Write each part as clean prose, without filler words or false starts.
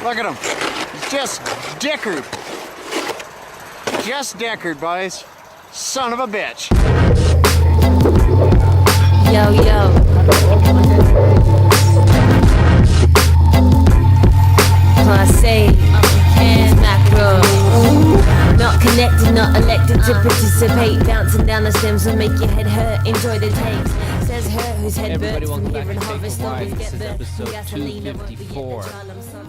Look at him. He's just dickered. Just dickered, boys. Son of a bitch. Yo, yo. Class A, and macro. Not connected, not elected to participate. Bouncing down the stems will make your head hurt. Enjoy the takes. Says her whose head Everybody, burns welcome from back hearing to Take harvest. a Ride. Always This get is the episode gasoline, 254. but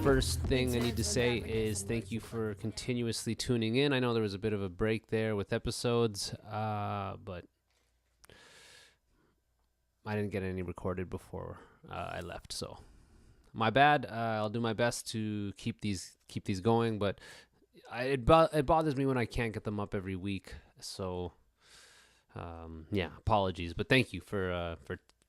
First thing I need to say is thank you for continuously tuning in. I know there was a bit of a break there with episodes, but I didn't get any recorded before I left, so my bad. I'll do my best to keep these going, but it bothers me when I can't get them up every week. So yeah, apologies, but thank you for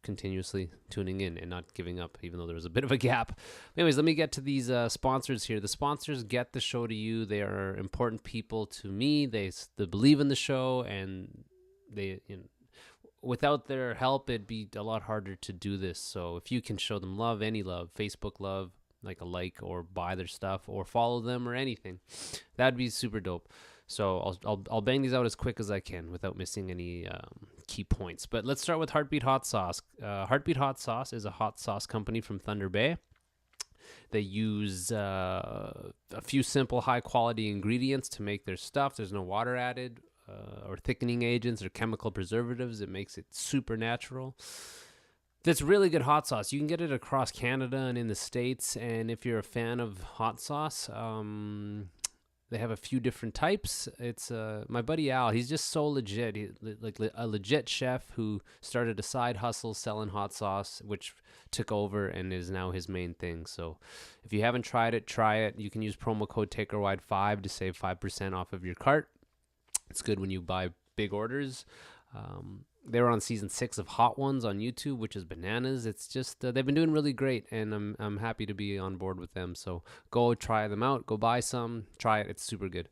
continuously tuning in and not giving up, even though there was a bit of a gap. Anyways, let me get to these sponsors here. The sponsors get the show to you. They are important people to me. They believe in the show, and they, without their help, it'd be a lot harder to do this. So if you can show them love, any love, Facebook love, like a like, or buy their stuff, or follow them, or anything, that'd be super dope. So I'll bang these out as quick as I can without missing any key points. But let's start with Heartbeat Hot Sauce. Heartbeat Hot Sauce is a hot sauce company from Thunder Bay. They use a few simple, high-quality ingredients to make their stuff. There's no water added or thickening agents or chemical preservatives. It makes it super natural. That's really good hot sauce. You can get it across Canada and in the States. And if you're a fan of hot sauce, they have a few different types. It's my buddy Al. He's just so legit. He's like a legit chef who started a side hustle selling hot sauce, which took over and is now his main thing. So if you haven't tried it, try it. You can use promo code TakerWide5 to save 5% off of your cart. It's good when you buy big orders. They were on season 6 of Hot Ones on YouTube, which is bananas. It's just they've been doing really great, and I'm happy to be on board with them. So go try them out. Go buy some. Try it. It's super good.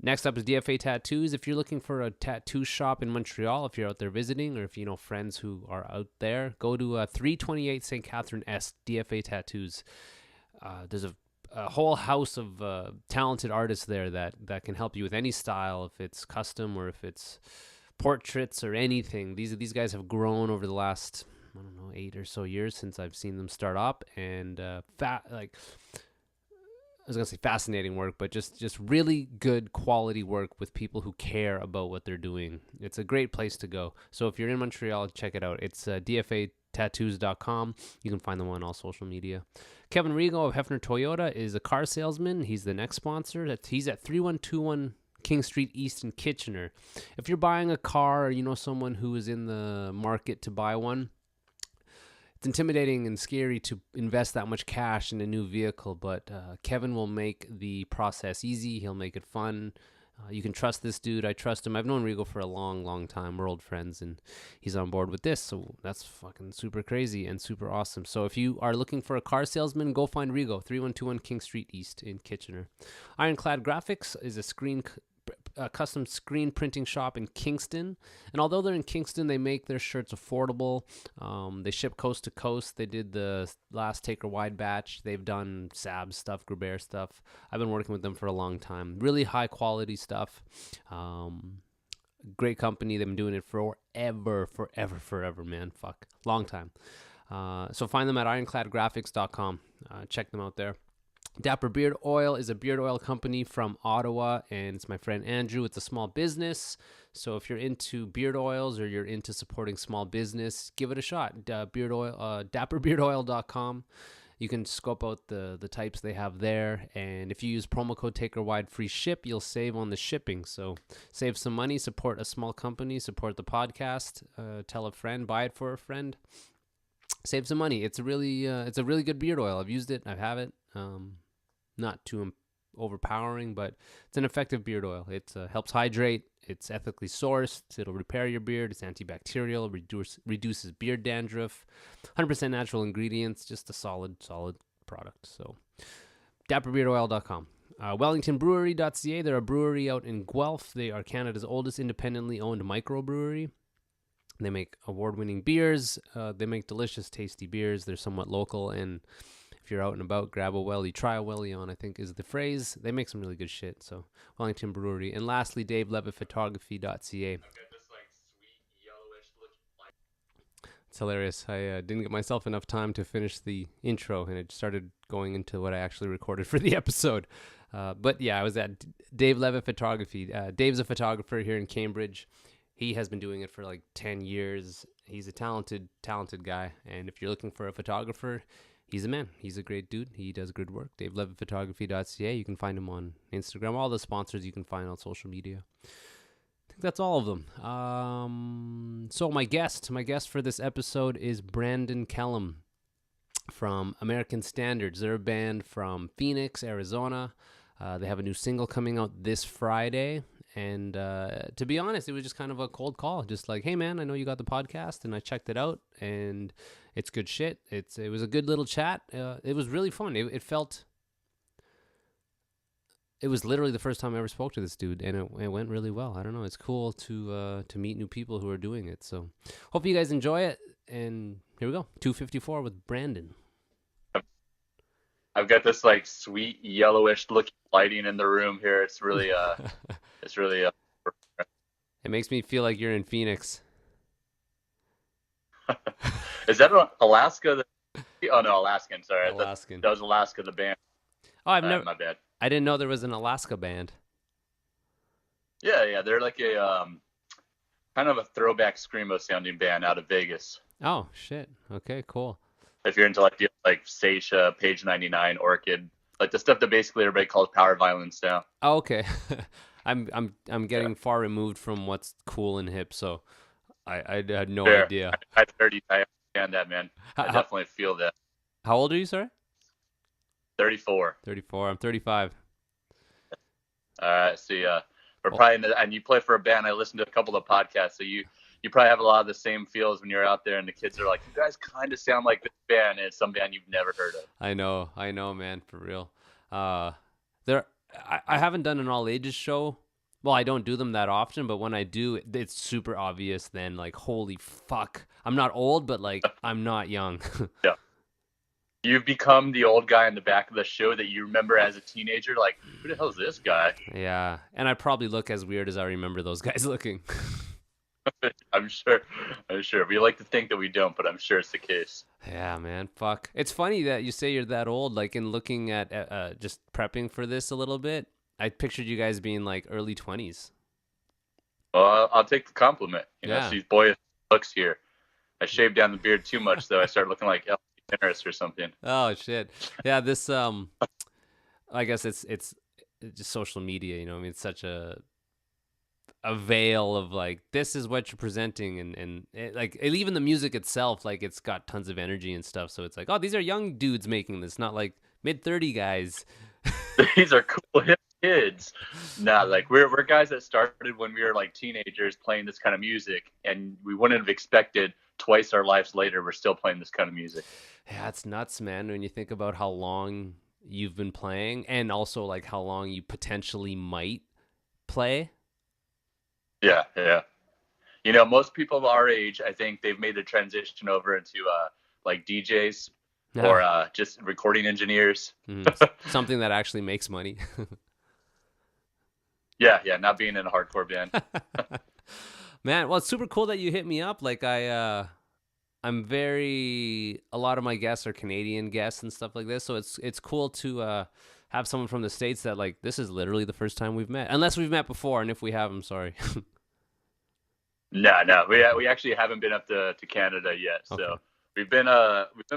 Next up is DFA Tattoos. If you're looking for a tattoo shop in Montreal, if you're out there visiting, or if you know friends who are out there, go to 328 St. Catherine S, DFA Tattoos. There's a whole house of talented artists there that can help you with any style, if it's custom or if it's portraits or anything. These guys have grown over the last, 8 or so years since I've seen them start up, and I was gonna say fascinating work, but just really good quality work with people who care about what they're doing. It's a great place to go. So if you're in Montreal, check it out. It's dfatattoos.com. You can find them on all social media. Kevin Rigo of Hefner Toyota is a car salesman. He's the next sponsor. He's at 3121 King Street East in Kitchener. If you're buying a car, or you know someone who is in the market to buy one, it's intimidating and scary to invest that much cash in a new vehicle, but Kevin will make the process easy. He'll make it fun. You can trust this dude. I trust him. I've known Rigo for a long, long time. We're old friends, and he's on board with this, so that's fucking super crazy and super awesome. So if you are looking for a car salesman, go find Rigo, 3121 King Street East in Kitchener. Ironclad Graphics is a custom screen printing shop in Kingston, and although they're in Kingston, they make their shirts affordable. They ship coast to coast. They did the last Taker Wide batch. They've done Sab stuff, Grubert stuff. I've been working with them for a long time. Really high quality stuff. Great company. They've been doing it forever, man. Long time. So find them at ironcladgraphics.com. Check them out there. Dapper Beard Oil is a beard oil company from Ottawa, and it's my friend Andrew. It's a small business, so if you're into beard oils or you're into supporting small business, give it a shot. dapperbeardoil.com. You can scope out the types they have there, and if you use promo code TakerWide free ship, you'll save on the shipping. So save some money, support a small company, support the podcast, tell a friend, buy it for a friend, save some money. It's a really good beard oil. I've used it. I have it. Not too overpowering, but it's an effective beard oil. It helps hydrate. It's ethically sourced. It'll repair your beard. It's antibacterial. Reduces beard dandruff. 100% natural ingredients. Just a solid product. So, dapperbeardoil.com. WellingtonBrewery.ca. They're a brewery out in Guelph. They are Canada's oldest independently owned microbrewery. They make award-winning beers. They make delicious, tasty beers. They're somewhat local, and if you're out and about, grab a welly, try a welly on, I think is the phrase. They make some really good shit. So Wellington Brewery. And lastly, DaveLevittPhotography.ca. It's hilarious. I didn't get myself enough time to finish the intro, and it started going into what I actually recorded for the episode. But yeah, I was at Dave Levitt Photography. Dave's a photographer here in Cambridge. He has been doing it for like 10 years. He's a talented guy. And if you're looking for a photographer, he's a man. He's a great dude. He does good work. DaveLevittPhotography.ca. You can find him on Instagram. All the sponsors you can find on social media. I think that's all of them. So my guest for this episode is Brandon Kellum from American Standards. They're a band from Phoenix, Arizona. They have a new single coming out this Friday. And to be honest, it was just kind of a cold call. Just like, hey, man, I know you got the podcast, and I checked it out, and it's good shit. It was a good little chat. It was really fun. It was literally the first time I ever spoke to this dude, and it went really well. I don't know. It's cool to meet new people who are doing it. So hope you guys enjoy it. And here we go. 254 with Brandon. I've got this like sweet yellowish looking lighting in the room here. It's really, it makes me feel like you're in Phoenix. Is that Alaska? Oh no, Alaskan. Sorry. Alaskan. That was Alaska, the band. Oh, I've never. My bad. I didn't know there was an Alaska band. Yeah, they're like a kind of a throwback screamo sounding band out of Vegas. Oh shit! Okay, cool. If you're into like Seisha, Page 99, Orchid, like the stuff that basically everybody calls power violence now. Oh, okay. I'm getting far removed from what's cool and hip, so I had no idea. At 30, I understand that, man. I definitely feel that. How old are you, sorry? 34. 34. I'm 35. All right. So we're probably and you play for a band. I listened to a couple of podcasts, so you probably have a lot of the same feels when you're out there, and the kids are like, "You guys kind of sound like this band," and it's some band you've never heard of. I know, man, for real. I haven't done an all ages show. Well, I don't do them that often, but when I do, it's super obvious. Then, like, holy fuck, I'm not old, but like, I'm not young. Yeah. You've become the old guy in the back of the show that you remember as a teenager. Like, who the hell is this guy? Yeah, and I probably look as weird as I remember those guys looking. I'm sure. We like to think that we don't, but I'm sure it's the case. Yeah, man. Fuck. It's funny that you say you're that old. Like, in looking at just prepping for this a little bit, I pictured you guys being like early 20s. Well, I'll take the compliment. You know, yeah. These boyish looks here. I shaved down the beard too much, though. I started looking like or something. Oh shit. Yeah, this I guess it's just social media, you know. I mean, it's such a veil of like, this is what you're presenting, and it, like, even the music itself, like, it's got tons of energy and stuff, so it's like, oh, these are young dudes making this, not like mid-30 guys. These are cool hip kids. Nah, like we're guys that started when we were like teenagers playing this kind of music, and we wouldn't have expected twice our lives later we're still playing this kind of music. Yeah, it's nuts, man, when you think about how long you've been playing, and also like how long you potentially might play. Yeah. You know, most people of our age, I think they've made the transition over into like DJs or just recording engineers. Something that actually makes money. Yeah, not being in a hardcore band. Man, well, it's super cool that you hit me up. Like, a lot of my guests are Canadian guests and stuff like this, so it's cool to have someone from the States that, like, this is literally the first time we've met. Unless we've met before, and if we have, I'm sorry. No, we actually haven't been up to Canada yet, so okay. we've been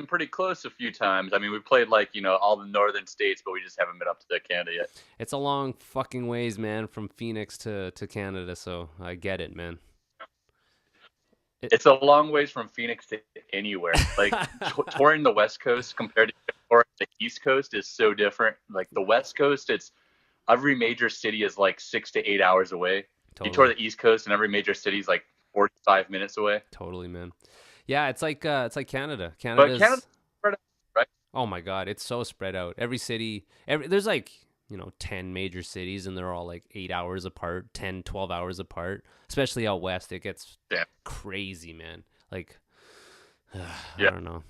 pretty close a few times. I mean, we played like, you know, all the northern states, but we just haven't been up to Canada yet. It's a long fucking ways, man, from Phoenix to Canada, so I get it, man. It's a long ways from Phoenix to anywhere. Like, touring the West Coast compared to touring the East Coast is so different. Like, the West Coast, it's every major city is like 6 to 8 hours away. Totally. You tour the East Coast, and every major city is like 45 minutes away. Totally, man. Yeah, it's like Canada. Canada's spread out, right? Oh my God, it's so spread out. Every city, there's like, you know, 10 major cities, and they're all like 8 hours apart, 10, 12 hours apart. Especially out west, it gets crazy, man. Like, I don't know.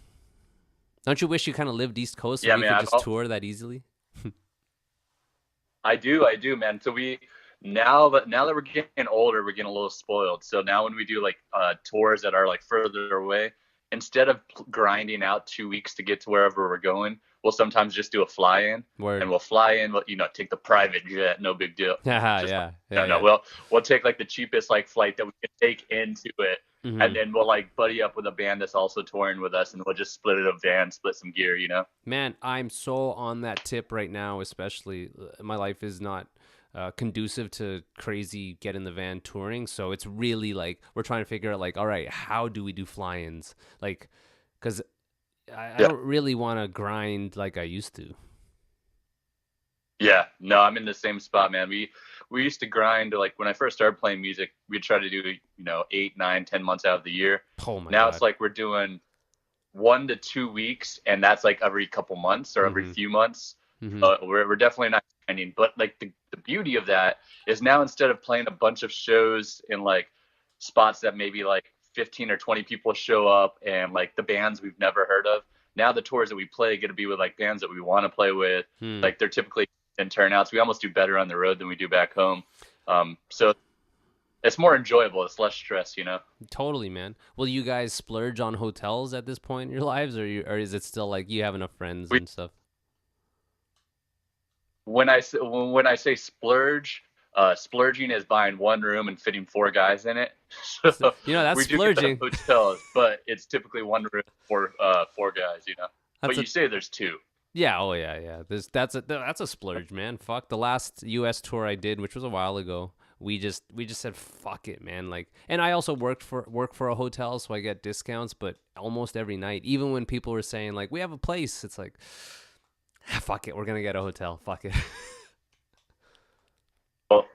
Don't you wish you kind of lived East Coast so Yeah, you man, could just tour that easily? I do, man. So now that we're getting older, we're getting a little spoiled. So now when we do like tours that are like further away, instead of grinding out 2 weeks to get to wherever we're going, we'll sometimes just do a fly-in. Word. And we'll fly in, take the private jet, no big deal. Yeah. We'll take like the cheapest like flight that we can take into it, and then we'll like buddy up with a band that's also touring with us, and we'll just split a van, split some gear, Man, I'm so on that tip right now, especially my life is not conducive to crazy get in the van touring, so it's really like we're trying to figure out like, all right, how do we do fly-ins, like, because I don't really want to grind like I used to. Yeah, no, I'm in the same spot, man. We used to grind, like when I first started playing music, we'd try to do 8, 9, 10 months out of the year. Oh my now God. It's like we're doing 1 to 2 weeks, and that's like every couple months or every few months. We're definitely not grinding, but like the beauty of that is now instead of playing a bunch of shows in like spots that maybe like 15 or 20 people show up and like the bands we've never heard of, now the tours that we play get to be with like bands that we want to play with. Like they're typically in turnouts. We almost do better on the road than we do back home. So it's more enjoyable. It's less stress, Totally, man. Will you guys splurge on hotels at this point in your lives, or is it still like you have enough friends and stuff? When I say splurge, splurging is buying one room and fitting 4 guys in it. So that's we do splurging. get hotels, but it's typically one room for 4 guys, But you say there's 2. Yeah, oh yeah. That's a splurge, man. Fuck, the last U.S. tour I did, which was a while ago, we just said fuck it, man. Like, and I also work for a hotel, so I get discounts. But almost every night, even when people were saying like we have a place, it's like, fuck it, we're gonna get a hotel. Fuck it. Well,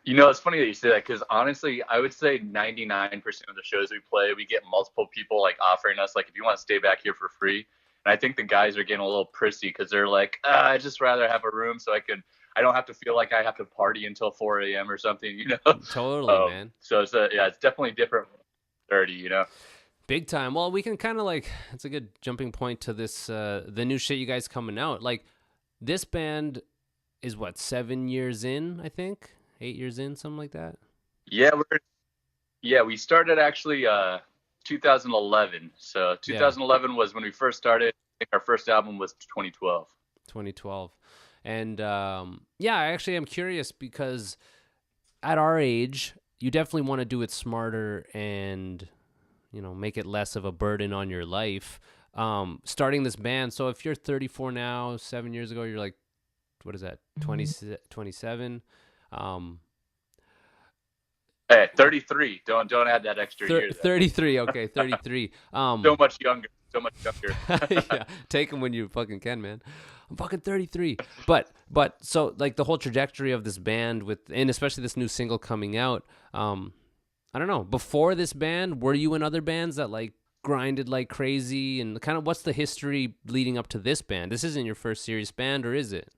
it's funny that you say that, because honestly, I would say 99% of the shows we play, we get multiple people like offering us like, if you want to stay back here for free. And I think the guys are getting a little prissy because they're like, I'd just rather have a room so I don't have to feel like I have to party until 4 a.m. or something, Totally, man. So it's definitely different. 30, Big time. Well, we can kind of like, it's a good jumping point to this, the new shit you guys coming out. Like, this band is what, 7 years in, I think? 8 years in, something like that? Yeah, we started actually 2011. So 2011 was when we first started. I think our first album was 2012. 2012. And I actually am curious because at our age, you definitely want to do it smarter and, make it less of a burden on your life. Starting this band. So if you're 34 now, 7 years ago, you're like, what is that? 27. Hey, 33. Don't add that extra year. 33. Okay, 33. So much younger. Yeah, take them when you fucking can, man. I'm fucking 33. But so like the whole trajectory of this band and especially this new single coming out. I don't know. Before this band, were you in other bands that like grinded like crazy? And kind of what's the history leading up to this band? This isn't your first serious band, or is it?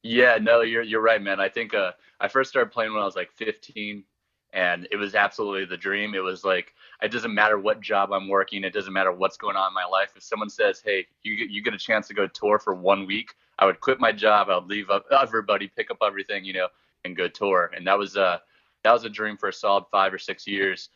Yeah, no, you're right, man. I think I first started playing when I was like 15, and it was absolutely the dream. It was like, it doesn't matter what job I'm working, it doesn't matter what's going on in my life. If someone says, hey, you get a chance to go tour for 1 week, I would quit my job, I would leave everybody, pick up everything, and go tour. And that was a dream for a solid 5 or 6 years.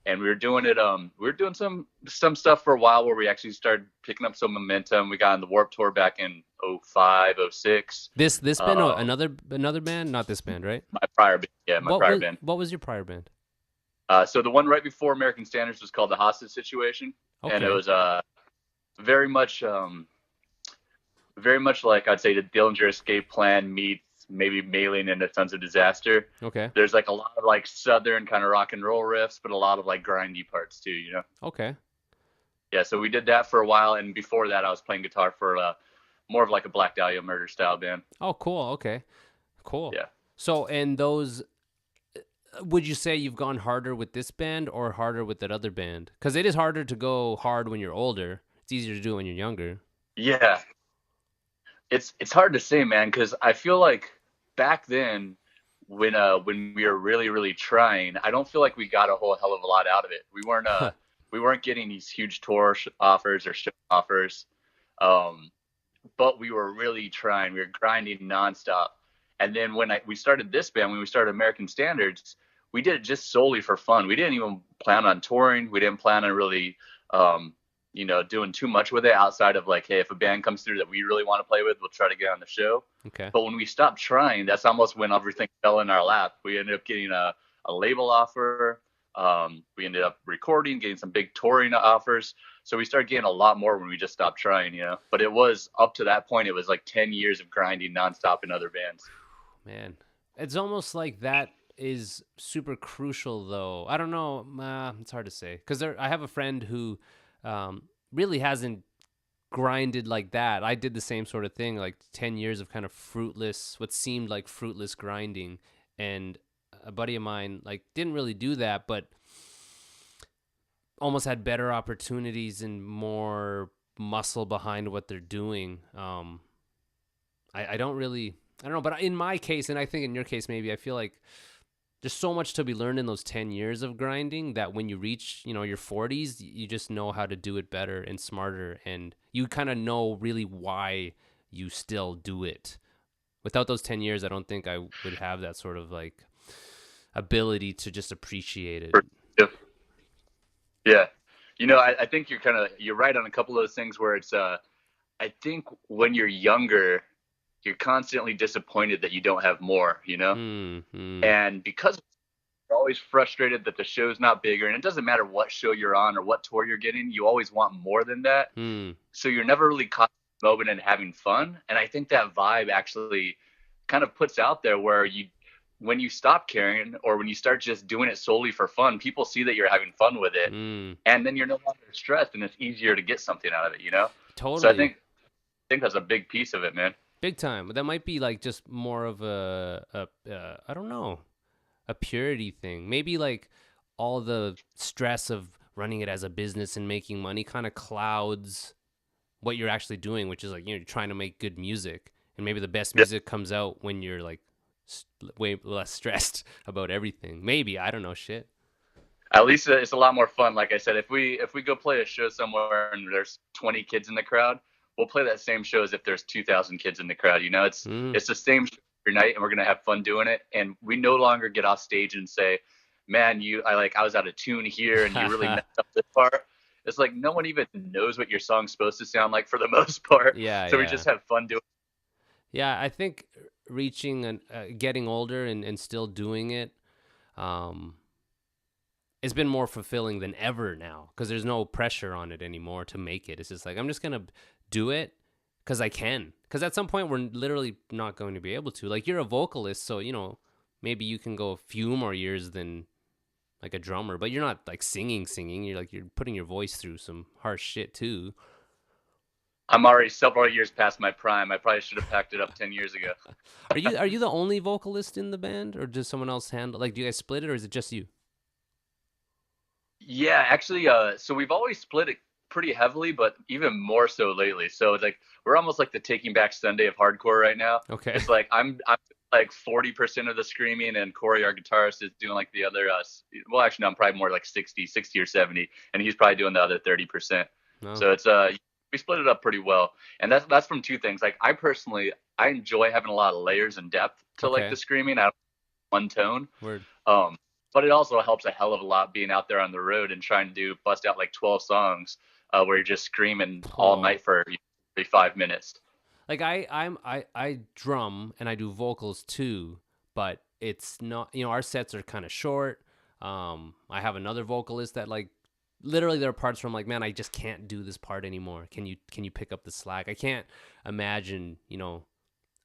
And we were doing it. We were doing some stuff for a while where we actually started picking up some momentum. We got on the Warped Tour back in 05, 06. This band, another band, not this band, right? My prior band, yeah, prior band. What was your prior band? So the one right before American Standards was called The Hostage Situation, and it was very much like, I'd say, the Dillinger Escape Plan meets maybe Mailing and a Sons of Disaster. Okay. There's like a lot of like southern kind of rock and roll riffs, but a lot of like grindy parts too, Okay. Yeah, so we did that for a while, and before that I was playing guitar for more of like a Black Dahlia Murder style band. Oh, cool. Okay. Cool. Yeah. So, and those, would you say you've gone harder with this band or harder with that other band? Because it is harder to go hard when you're older. It's easier to do when you're younger. Yeah. It's hard to say, man, because I feel like back then when we were really, really trying, I don't feel like we got a whole hell of a lot out of it. We weren't we weren't getting these huge tour offers or show offers. But we were really trying. We were grinding nonstop. And then when we started this band, when we started American Standards, we did it just solely for fun. We didn't even plan on touring. We didn't plan on really, doing too much with it outside of like, hey, if a band comes through that we really want to play with, we'll try to get on the show. Okay. But when we stopped trying, that's almost when everything fell in our lap. We ended up getting a label offer. We ended up recording, getting some big touring offers. So we started getting a lot more when we just stopped trying, But it was up to that point, it was like 10 years of grinding nonstop in other bands. Man, it's almost like that is super crucial, though. I don't know. It's hard to say because I have a friend who really hasn't grinded like that. I did the same sort of thing, like 10 years of kind of fruitless, what seemed like fruitless grinding. And a buddy of mine like didn't really do that, but almost had better opportunities and more muscle behind what they're doing. I don't know, but in my case, and I think in your case maybe, I feel like there's so much to be learned in those 10 years of grinding that when you reach, your 40s, you just know how to do it better and smarter, and you kind of know really why you still do it. Without those 10 years, I don't think I would have that sort of like ability to just appreciate it. Yeah. I think you're right on a couple of those things where it's, I think when you're younger, you're constantly disappointed that you don't have more, And because you're always frustrated that the show's not bigger, and it doesn't matter what show you're on or what tour you're getting, you always want more than that. So you're never really caught in the moment and having fun. And I think that vibe actually kind of puts out there where when you stop caring or when you start just doing it solely for fun, people see that you're having fun with it. And then you're no longer stressed and it's easier to get something out of it, Totally. So I think that's a big piece of it, man. Big time. But that might be like just more of a I don't know, a purity thing. Maybe like all the stress of running it as a business and making money kind of clouds what you're actually doing, which is like, you're trying to make good music. And maybe the best music comes out when you're like way less stressed about everything. Maybe, I don't know, shit. At least it's a lot more fun. Like I said, if we go play a show somewhere and there's 20 kids in the crowd, we'll play that same show as if there's 2,000 kids in the crowd. It's the same show every night, and we're gonna have fun doing it. And we no longer get off stage and say, "Man, I was out of tune here, and you really messed up this part." It's like no one even knows what your song's supposed to sound like for the most part. Yeah. So we just have fun doing it. Yeah, I think reaching and getting older and still doing it, it's been more fulfilling than ever now because there's no pressure on it anymore to make it. It's just like, I'm just going to do it because I can. Because at some point, we're literally not going to be able to. Like, you're a vocalist, so, maybe you can go a few more years than like a drummer, but you're not like singing. You're putting your voice through some harsh shit too. I'm already several years past my prime. I probably should have packed it up 10 years ago. Are you the only vocalist in the band, or does someone else handle? Like, do you guys split it, or is it just you? Yeah, actually, so we've always split it pretty heavily, but even more so lately. So it's like we're almost like the Taking Back Sunday of hardcore right now. Okay. It's like I'm like 40% of the screaming, and Corey, our guitarist, is doing like the other. Well, actually, no, I'm probably more like 60 or 70, and he's probably doing the other 30%. Oh. So it's we split it up pretty well, and that's from two things. Like I personally, I enjoy having a lot of layers and depth to like the screaming. I don't one tone. Word. But it also helps a hell of a lot being out there on the road and trying to bust out like 12 songs where you're just screaming all night for 5 minutes. Like I drum and I do vocals too, but it's not, our sets are kind of short. I have another vocalist that like literally there are parts where I'm like, man, I just can't do this part anymore. Can you pick up the slack? I can't imagine,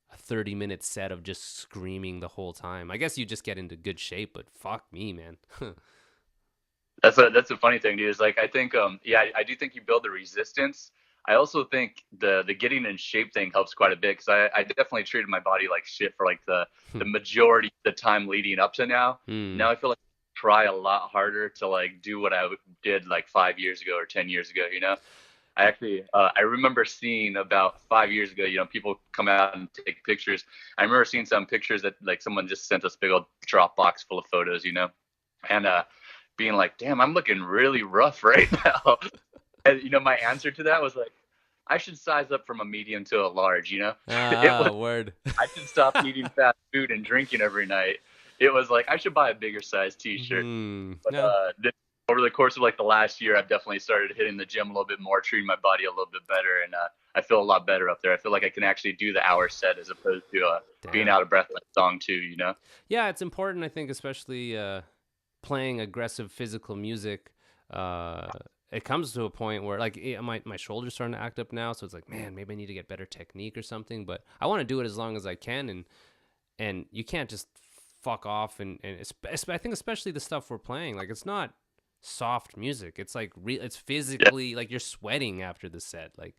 a 30-minute set of just screaming the whole time. I guess you just get into good shape, but fuck me, man. That's a funny thing, dude. Is like I think I do think you build the resistance. I also think the getting in shape thing helps quite a bit because I definitely treated my body like shit for like the majority of the time leading up to now. Now I feel like I try a lot harder to like do what I did like 5 years ago or 10 years ago. I actually I remember seeing about 5 years ago, people come out and take pictures. I remember seeing some pictures that like someone just sent us a big old Dropbox full of photos, and being like, damn, I'm looking really rough right now. And, you know, my answer to that was like, I should size up from a medium to a large, you know? Word. I should stop eating fast food and drinking every night. It was like, I should buy a bigger size t-shirt. But over the course of like the last year, I've definitely started hitting the gym a little bit more, treating my body a little bit better. And I feel a lot better up there. I feel like I can actually do the hour set as opposed to being out of breath like song 2, you know? Yeah, it's important, I think, especially playing aggressive physical music. It comes to a point where like my shoulder's starting to act up now, so it's like, man, maybe I need to get better technique or something. But I want to do it as long as I can, and you can't just fuck off. And I think especially the stuff we're playing, like it's not soft music. It's like it's physically like you're sweating after the set. Like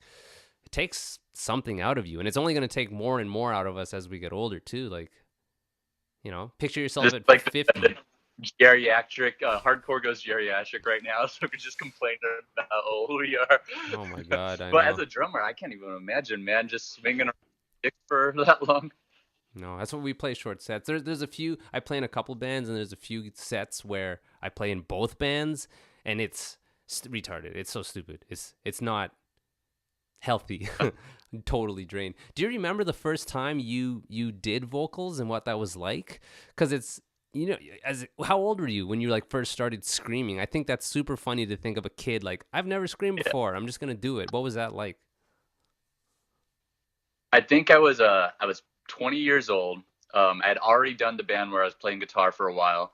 it takes something out of you, and it's only going to take more and more out of us as we get older too. Like, you know, picture yourself just at like 50. Geriatric, hardcore goes geriatric right now, so we just complain about how old we are. Oh my God, I But know. as a drummer, I can't even imagine, man, just swinging around for that long. No, that's what we play, short sets. There's a few, I play in a couple bands, and there's a few sets where I play in both bands, and it's retarded. It's so stupid. It's not healthy. I'm totally drained. Do you remember the first time you did vocals and what that was like? Because it's, you know, how old were you when you like first started screaming? I think that's super funny to think of a kid like, I've never screamed before. I'm just gonna do it. What was that like? I think I was 20 years old. I had already done the band where I was playing guitar for a while.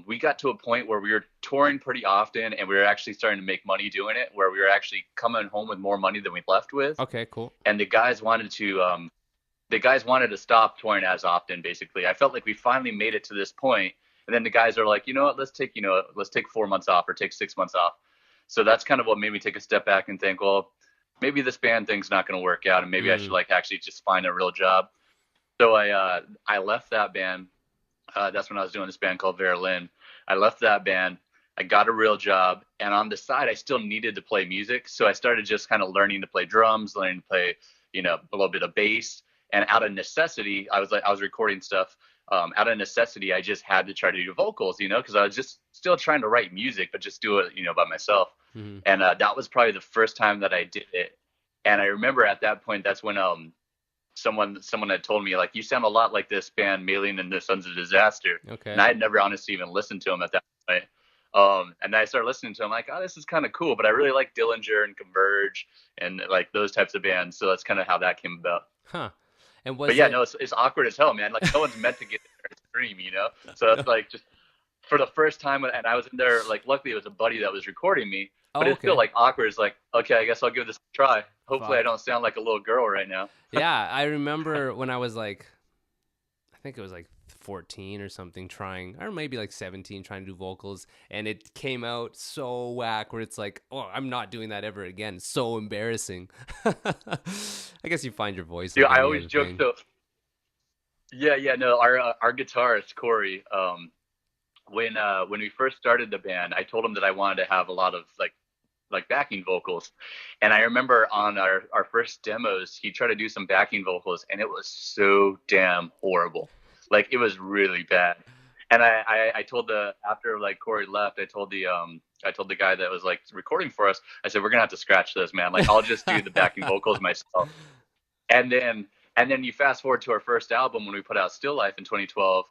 We got to a point where we were touring pretty often, and we were actually starting to make money doing it, where we were actually coming home with more money than we left with. Okay, cool. And the guys wanted to stop touring as often, basically. I felt like we finally made it to this point, and then the guys are like, you know what, let's take 4 months off or take 6 months off. So that's kind of what made me take a step back and think, well, maybe this band thing's not going to work out, and maybe I should like actually just find a real job. So I left that band. That's when I was doing this band called Vera Lynn. I left that band. I got a real job, and on the side, I still needed to play music. So I started just kind of learning to play drums, learning to play, you know, a little bit of bass. And out of necessity, I was recording stuff. Out of necessity, I just had to try to do vocals, you know, because I was just still trying to write music, but just do it, you know, by myself. Mm-hmm. And that was probably the first time that I did it. And I remember at that point, that's when someone had told me, like, you sound a lot like this band, Maylene and the Sons of Disaster. Okay. And I had never honestly even listened to them at that point. And then I started listening to them, like, oh, this is kind of cool. But I really like Dillinger and Converge and like those types of bands. So that's kind of how that came about. Huh. And but yeah, no, it's awkward as hell, man. Like no one's meant to get there and scream, you know? So it's like just for the first time, and I was in there, like luckily it was a buddy that was recording me. But it's still like awkward. It's like, okay, I guess I'll give this a try. Hopefully I don't sound like a little girl right now. Yeah, I remember when I was like, I think it was like 14 or something trying, or maybe like 17 trying to do vocals, and it came out so whack where it's like, oh, I'm not doing that ever again. It's so embarrassing. I guess you find your voice. Yeah, I always joke though. Yeah, no, our guitarist Corey, when we first started the band, I told him that I wanted to have a lot of like backing vocals. And I remember on our first demos, he tried to do some backing vocals, and it was so damn horrible. Like it was really bad. And I told after like Corey left, I told the guy that was like recording for us, I said, we're gonna have to scratch this, man. Like I'll just do the backing vocals myself. And then you fast forward to our first album when we put out Still Life in 2012.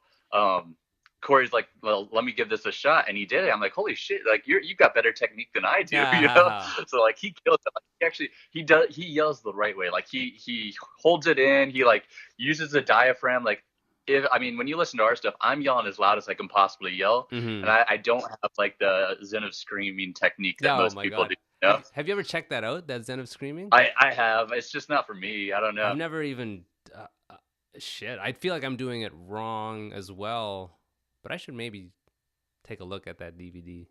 Corey's like, well, let me give this a shot, and he did it. I'm like, holy shit, like you got better technique than I do, you know? So like he kills it. Like, he yells the right way. Like he holds it in. He like uses the diaphragm. Like when you listen to our stuff, I'm yelling as loud as I can possibly yell, and I don't have like the Zen of screaming technique that most people do. You know? Have you ever checked that out? That Zen of screaming? I have. It's just not for me. I don't know. I've never even. Shit, I feel like I'm doing it wrong as well. But I should maybe take a look at that DVD.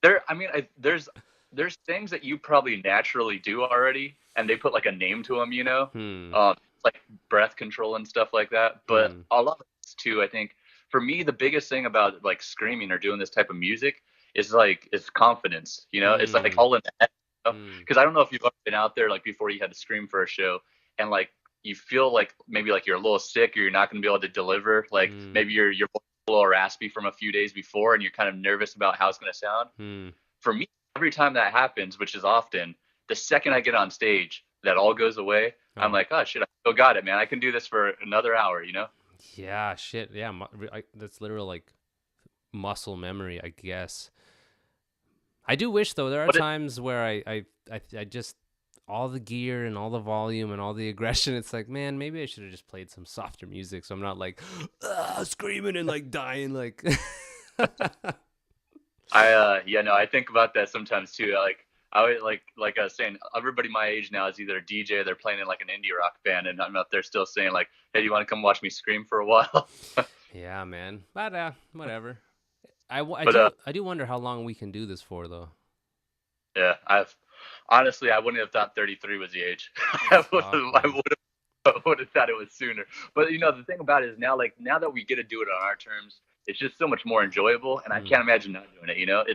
There's things that you probably naturally do already, and they put like a name to them, you know, like breath control and stuff like that. But a lot of it's too, I think, for me, the biggest thing about like screaming or doing this type of music is like it's confidence, you know. It's like all in the head, because I don't know if you've ever been out there like before you had to scream for a show, and like you feel like maybe like you're a little sick or you're not going to be able to deliver, like maybe your voice little raspy from a few days before, and you're kind of nervous about how it's going to sound. For me, every time that happens, which is often, the second I get on stage, that all goes away. I'm like, oh shit, I still got it, man. I can do this for another hour, you know? Yeah, shit. Yeah, that's literal like muscle memory, I guess. I do wish though there are times where I just all the gear and all the volume and all the aggression. It's like, man, maybe I should have just played some softer music so I'm not like screaming and like dying like. I think about that sometimes too. Like I would like I was saying, everybody my age now is either a DJ, they're playing in like an indie rock band, and I'm out there still saying like, hey, do you want to come watch me scream for a while? Yeah, man. But whatever. I do wonder how long we can do this for though. Yeah, honestly, I wouldn't have thought 33 was the age. I would have thought it was sooner. But you know, the thing about it is now that we get to do it on our terms, it's just so much more enjoyable, and I can't imagine not doing it. You know,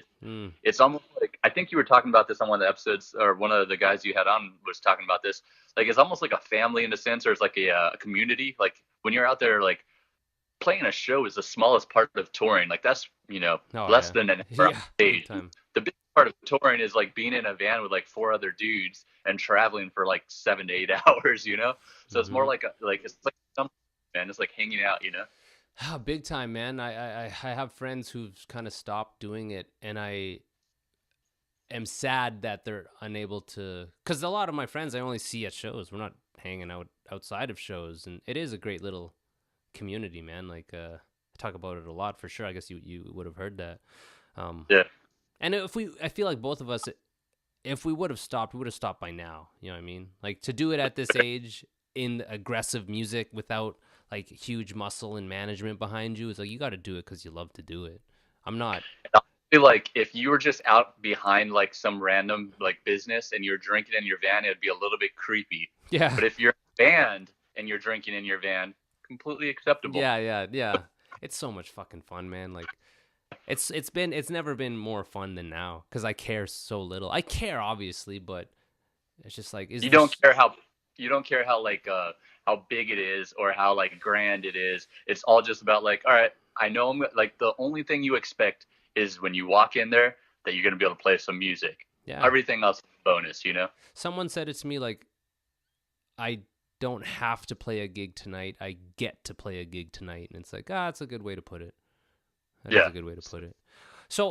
it's almost like, I think you were talking about this on one of the episodes, or one of the guys you had on was talking about this. Like, it's almost like a family in a sense, or it's like a community. Like when you're out there, like playing a show is the smallest part of touring. Like that's, you know, less than an hour on stage. The big part of touring is like being in a van with like 4 other dudes and traveling for like 7 to 8 hours. You know, so it's more like it's like something, man. It's like hanging out. You know. Oh, big time, man. I have friends who've kind of stopped doing it, and I am sad that they're unable to, because a lot of my friends I only see at shows. We're not hanging out outside of shows, and it is a great little community, man. Like I talk about it a lot for sure. I guess you would have heard that. Yeah. And I feel like both of us, if we would have stopped, we would have stopped by now. You know what I mean? Like to do it at this age in aggressive music without like huge muscle and management behind you, it's like you got to do it because you love to do it. I'm not. I feel like if you were just out behind like some random like business and you're drinking in your van, it'd be a little bit creepy. Yeah. But if you're a band and you're drinking in your van, completely acceptable. Yeah. It's so much fucking fun, man. Like it's never been more fun than now because I care so little. I care obviously, but it's just like you don't care how like how big it is or how like grand it is. It's all just about like, all right, I know I'm like, the only thing you expect is when you walk in there that you're gonna be able to play some music. Yeah. Everything else is a bonus, you know. Someone said it to me like, I don't have to play a gig tonight. I get to play a gig tonight, and it's like, that's a good way to put it. That's a good way to put it. So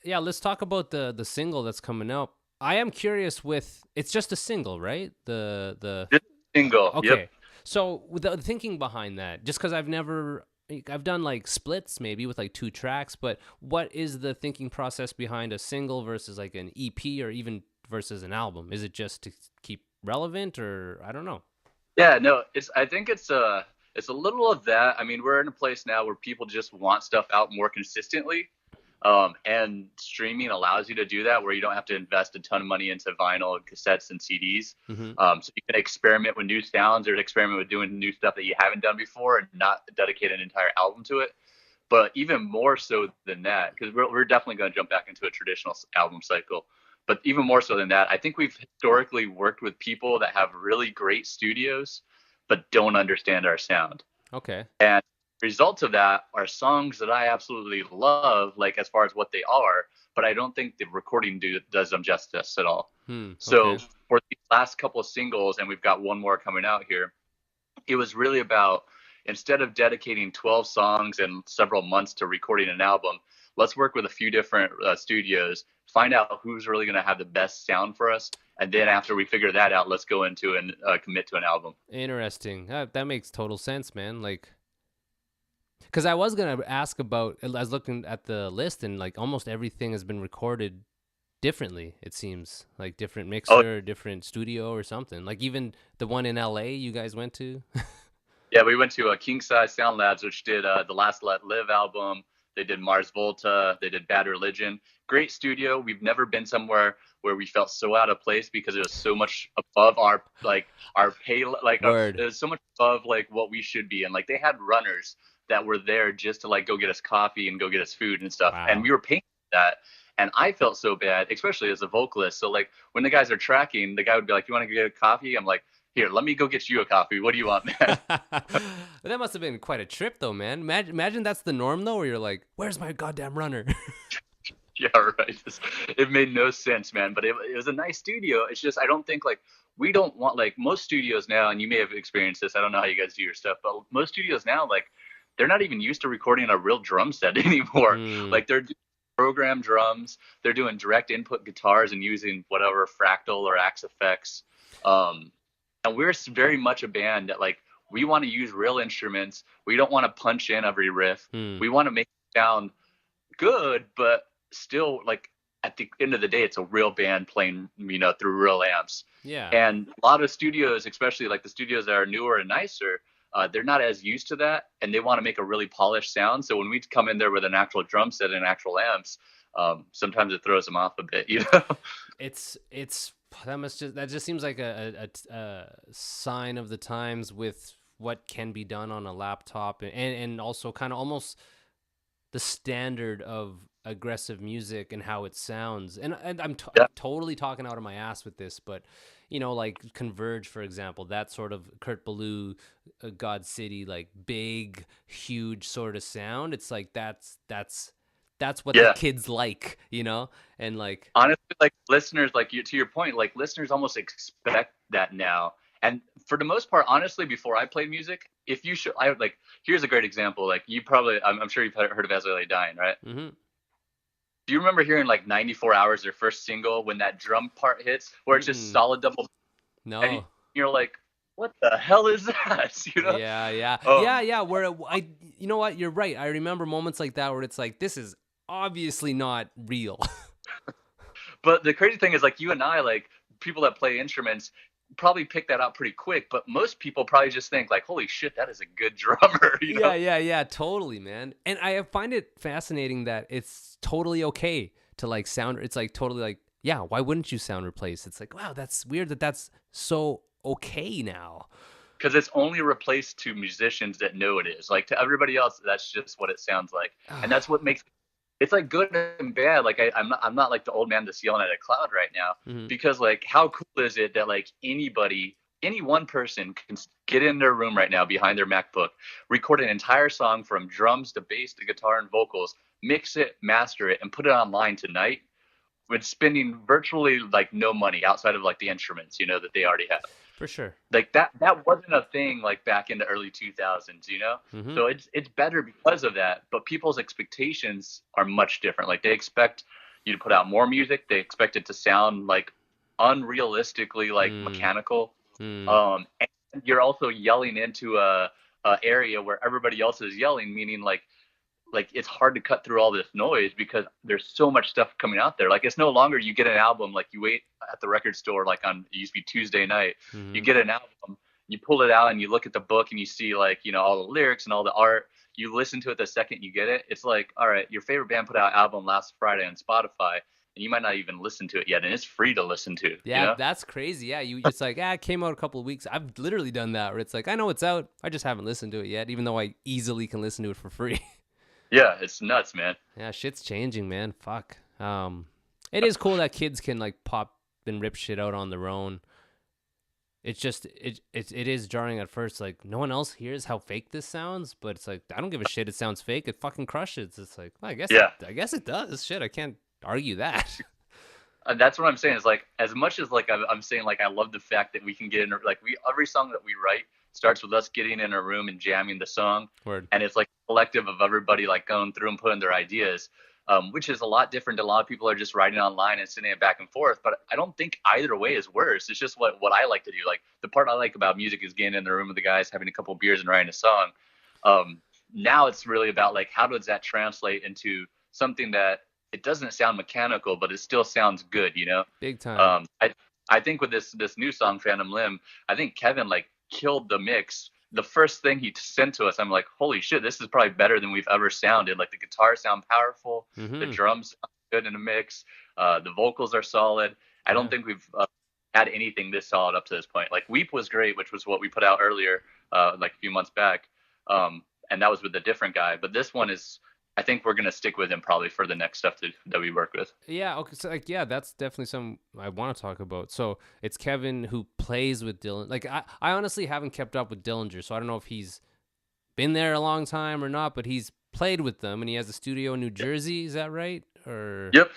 let's talk about the single that's coming out. I am curious with, it's just a single, right? The single. Okay. Yep. So with the thinking behind that, just because I've done like splits maybe with like 2 tracks, but what is the thinking process behind a single versus like an EP or even versus an album? Is it just to keep relevant, or I don't know? Yeah, no, I think it's a little of that. I mean, we're in a place now where people just want stuff out more consistently. And streaming allows you to do that, where you don't have to invest a ton of money into vinyl and cassettes and CDs. So you can experiment with new sounds or experiment with doing new stuff that you haven't done before and not dedicate an entire album to it. But even more so than that, because we're definitely going to jump back into a traditional album cycle. But even more so than that, I think we've historically worked with people that have really great studios, but don't understand our sound. Okay. And results of that are songs that I absolutely love, like as far as what they are, but I don't think the recording does them justice at all. So for the last couple of singles, and we've got one more coming out here, it was really about, instead of dedicating 12 songs and several months to recording an album, let's work with a few different studios, find out who's really going to have the best sound for us. And then after we figure that out, let's go into and commit to an album. Interesting. That makes total sense, man. Like, because I was going to ask about, I was looking at the list, and like almost everything has been recorded differently, it seems. Like different mixer, different studio or something. Like even the one in LA you guys went to. Yeah, we went to King Size Sound Labs, which did the Last Let Live album. They did Mars Volta. They did Bad Religion. Great studio. We've never been somewhere where we felt so out of place because it was so much above our pay. Like it was so much above like what we should be. And like they had runners that were there just to like go get us coffee and go get us food and stuff. Wow. And we were paying for that. And I felt so bad, especially as a vocalist. So like when the guys are tracking, the guy would be like, "You want to get a coffee?" I'm like, Here, let me go get you a coffee. What do you want, man? That must have been quite a trip, though, man. Imagine that's the norm, though, where you're like, "Where's my goddamn runner?" Yeah, right. It made no sense, man. But it was a nice studio. It's just I don't think like we don't want like most studios now, and you may have experienced this. I don't know how you guys do your stuff, but most studios now, like they're not even used to recording a real drum set anymore. Like they're doing program drums, they're doing direct input guitars and using whatever Fractal or Axe effects. And we're very much a band that like we want to use real instruments. We don't want to punch in every riff. We want to make it sound good, but still like at the end of the day, it's a real band playing, you know, through real amps. Yeah. And a lot of studios, especially like the studios that are newer and nicer, they're not as used to that, and they want to make a really polished sound. So when we come in there with an actual drum set and actual amps, sometimes it throws them off a bit, you know. It's that just seems like a sign of the times with what can be done on a laptop, and also kind of almost the standard of aggressive music and how it sounds. And I'm totally talking out of my ass with this, but you know, like Converge, for example, that sort of Kurt Ballou, God City, like big, huge sort of sound. It's like that's what the kids like, you know? And like honestly, like listeners, like you, to your point, like listeners almost expect that now. And for the most part, honestly, before I played music, if you should, I would like, here's a great example. Like you probably, I'm sure you've heard of As I Lay Dying, right? Mm-hmm. Do you remember hearing like 94 Hours, their first single, when that drum part hits, where it's just solid double? No. And you're like, what the hell is that? You know? Yeah. Yeah. Where you know what? You're right. I remember moments like that where it's like, this is obviously not real. But the crazy thing is, like you and I, like people that play instruments, probably pick that out pretty quick. But most people probably just think like, holy shit, that is a good drummer. You know? Yeah, totally, man. And I find it fascinating that it's totally okay to like sound. It's like totally like, yeah, why wouldn't you sound replaced? It's like, wow, that's weird that's so okay now. Because it's only replaced to musicians that know it is. Like to everybody else, that's just what it sounds like, and that's what makes it's like good and bad. Like I'm not like the old man that's yelling at a cloud right now, because like how cool is it that like any one person can get in their room right now behind their MacBook, record an entire song from drums to bass to guitar and vocals, mix it, master it, and put it online tonight with spending virtually like no money outside of like the instruments, you know, that they already have. For sure. Like that wasn't a thing like back in the early 2000s, you know? So it's better because of that. But people's expectations are much different. Like they expect you to put out more music. They expect it to sound like unrealistically like mechanical. And you're also yelling into a area where everybody else is yelling, meaning like it's hard to cut through all this noise because there's so much stuff coming out there. Like it's no longer you get an album, like you wait at the record store, like on, it used to be Tuesday night, you get an album, you pull it out and you look at the book and you see like, you know, all the lyrics and all the art, you listen to it the second you get it. It's like, all right, your favorite band put out an album last Friday on Spotify and you might not even listen to it yet. And it's free to listen to. Yeah. You know? That's crazy. Yeah. It's like, it came out a couple of weeks. I've literally done that where it's like, I know it's out. I just haven't listened to it yet, even though I easily can listen to it for free. Yeah, it's nuts, man. Yeah, shit's changing, man. Fuck. It is cool that kids can like pop and rip shit out on their own. It's just it is jarring at first. Like no one else hears how fake this sounds, but it's like I don't give a shit. It sounds fake. It fucking crushes. It's like well, I guess it does. Shit, I can't argue that. That's what I'm saying. Is like as much as like I'm saying like I love the fact that we can get in like every song that we write starts with us getting in a room and jamming the song. Word. And it's like a collective of everybody like going through and putting their ideas, which is a lot different. A lot of people are just writing online and sending it back and forth. But I don't think either way is worse. It's just what I like to do. Like the part I like about music is getting in the room with the guys, having a couple of beers and writing a song. Now it's really about like how does that translate into something that it doesn't sound mechanical, but it still sounds good, you know? Big time. I think with this new song, Phantom Limb, I think Kevin like killed the mix. The first thing he sent to us, I'm like, holy shit, this is probably better than we've ever sounded. Like the guitars sound powerful, the drums sound good in a mix, the vocals are solid. I don't think we've had anything this solid up to this point. Like Weep was great, which was what we put out earlier, like a few months back, and that was with a different guy. But this one is I think we're gonna stick with him probably for the next stuff that we work with. Yeah, okay, so like, yeah, that's definitely something I want to talk about. So it's Kevin who plays with Dylan. Like, I honestly haven't kept up with Dillinger, so I don't know if he's been there a long time or not, but he's played with them, and he has a studio in New Jersey. Is that right? Or Yep.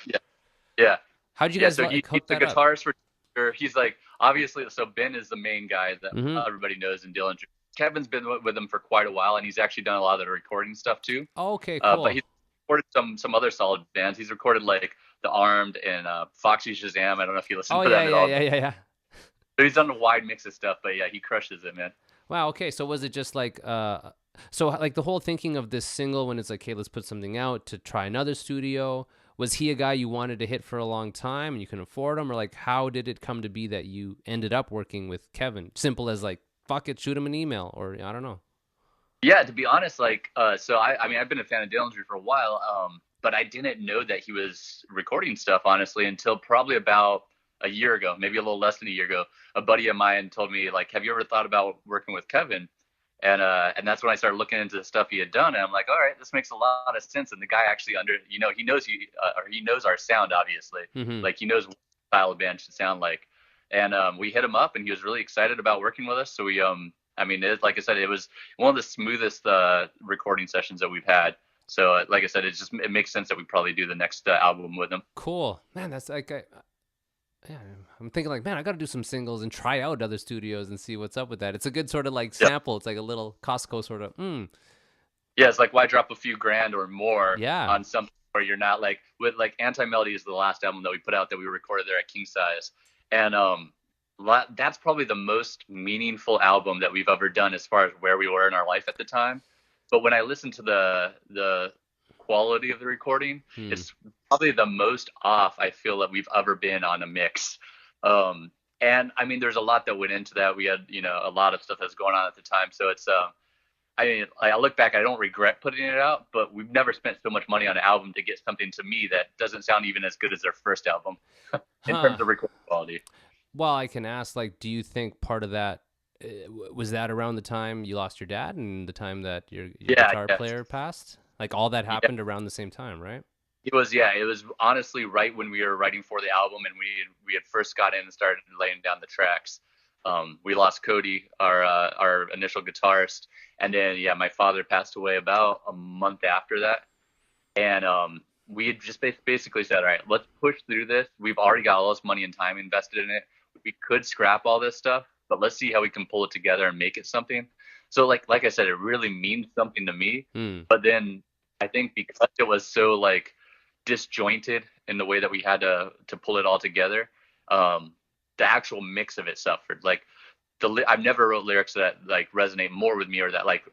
Yeah. how'd you guys So hook he's the that up? guitarist for. He's like, obviously. So Ben is the main guy that Mhm. everybody knows in Dillinger. Kevin's been with him for quite a while, and he's actually done a lot of the recording stuff too. Oh, okay, cool. But he's recorded some other solid bands. He's recorded like The Armed and Foxy Shazam. I don't know if you listen Oh to them at all. yeah. So he's done a wide mix of stuff, but yeah, he crushes it, man. Wow. Okay. So was it just like so like the whole thinking of this single when it's like, hey, let's put something out to try another studio? Was he a guy you wanted to hit for a long time and you can afford him, or like how did it come to be that you ended up working with Kevin? Simple as like, fuck it, shoot him an email, or I don't know. Yeah, to be honest, like, so I mean, I've been a fan of Dillinger for a while, but I didn't know that he was recording stuff, honestly, until probably about a year ago, maybe a little less than a year ago. A buddy of mine told me, like, have you ever thought about working with Kevin? And that's when I started looking into the stuff he had done, and I'm like, all right, this makes a lot of sense. And the guy actually he knows our sound, obviously, Mhm. like he knows what style of band should sound like. And we hit him up, and he was really excited about working with us. So we, I mean, like I said, it was one of the smoothest recording sessions that we've had. So, like I said, it makes sense that we probably do the next album with him. Cool, man. That's like, yeah, I'm thinking like, man, I got to do some singles and try out other studios and see what's up with that. It's a good sort of like sample. It's like a little Costco sort of. Yeah, it's like, why drop a few grand or more Yeah. on something where you're not like, with like Anti-Melody is the last album that we put out that we recorded there at King Size. And that's probably the most meaningful album that we've ever done as far as where we were in our life at the time. But when I listen to the quality of the recording, it's probably the most off I feel that we've ever been on a mix. And I mean, there's a lot that went into that. We had, a lot of stuff that's going on at the time. So it's, I mean, I look back, I don't regret putting it out, but we've never spent so much money on an album to get something to me that doesn't sound even as good as their first album in terms of recording quality. Well, I can ask, like, do you think part of that was that around the time you lost your dad and the time that your guitar player passed? Like all that happened around the same time, right? It was honestly right when we were writing for the album and we had first got in and started laying down the tracks. We lost Cody, our initial guitarist, and then my father passed away about a month after that, and we had just basically said, all right, let's push through this. We've already got all this money and time invested in it. We could scrap all this stuff, but let's see how we can pull it together and make it something. So like I said, it really means something to me. But then I think because it was so like disjointed in the way that we had to pull it all together, the actual mix of it suffered. Like I've never wrote lyrics that like resonate more with me or that like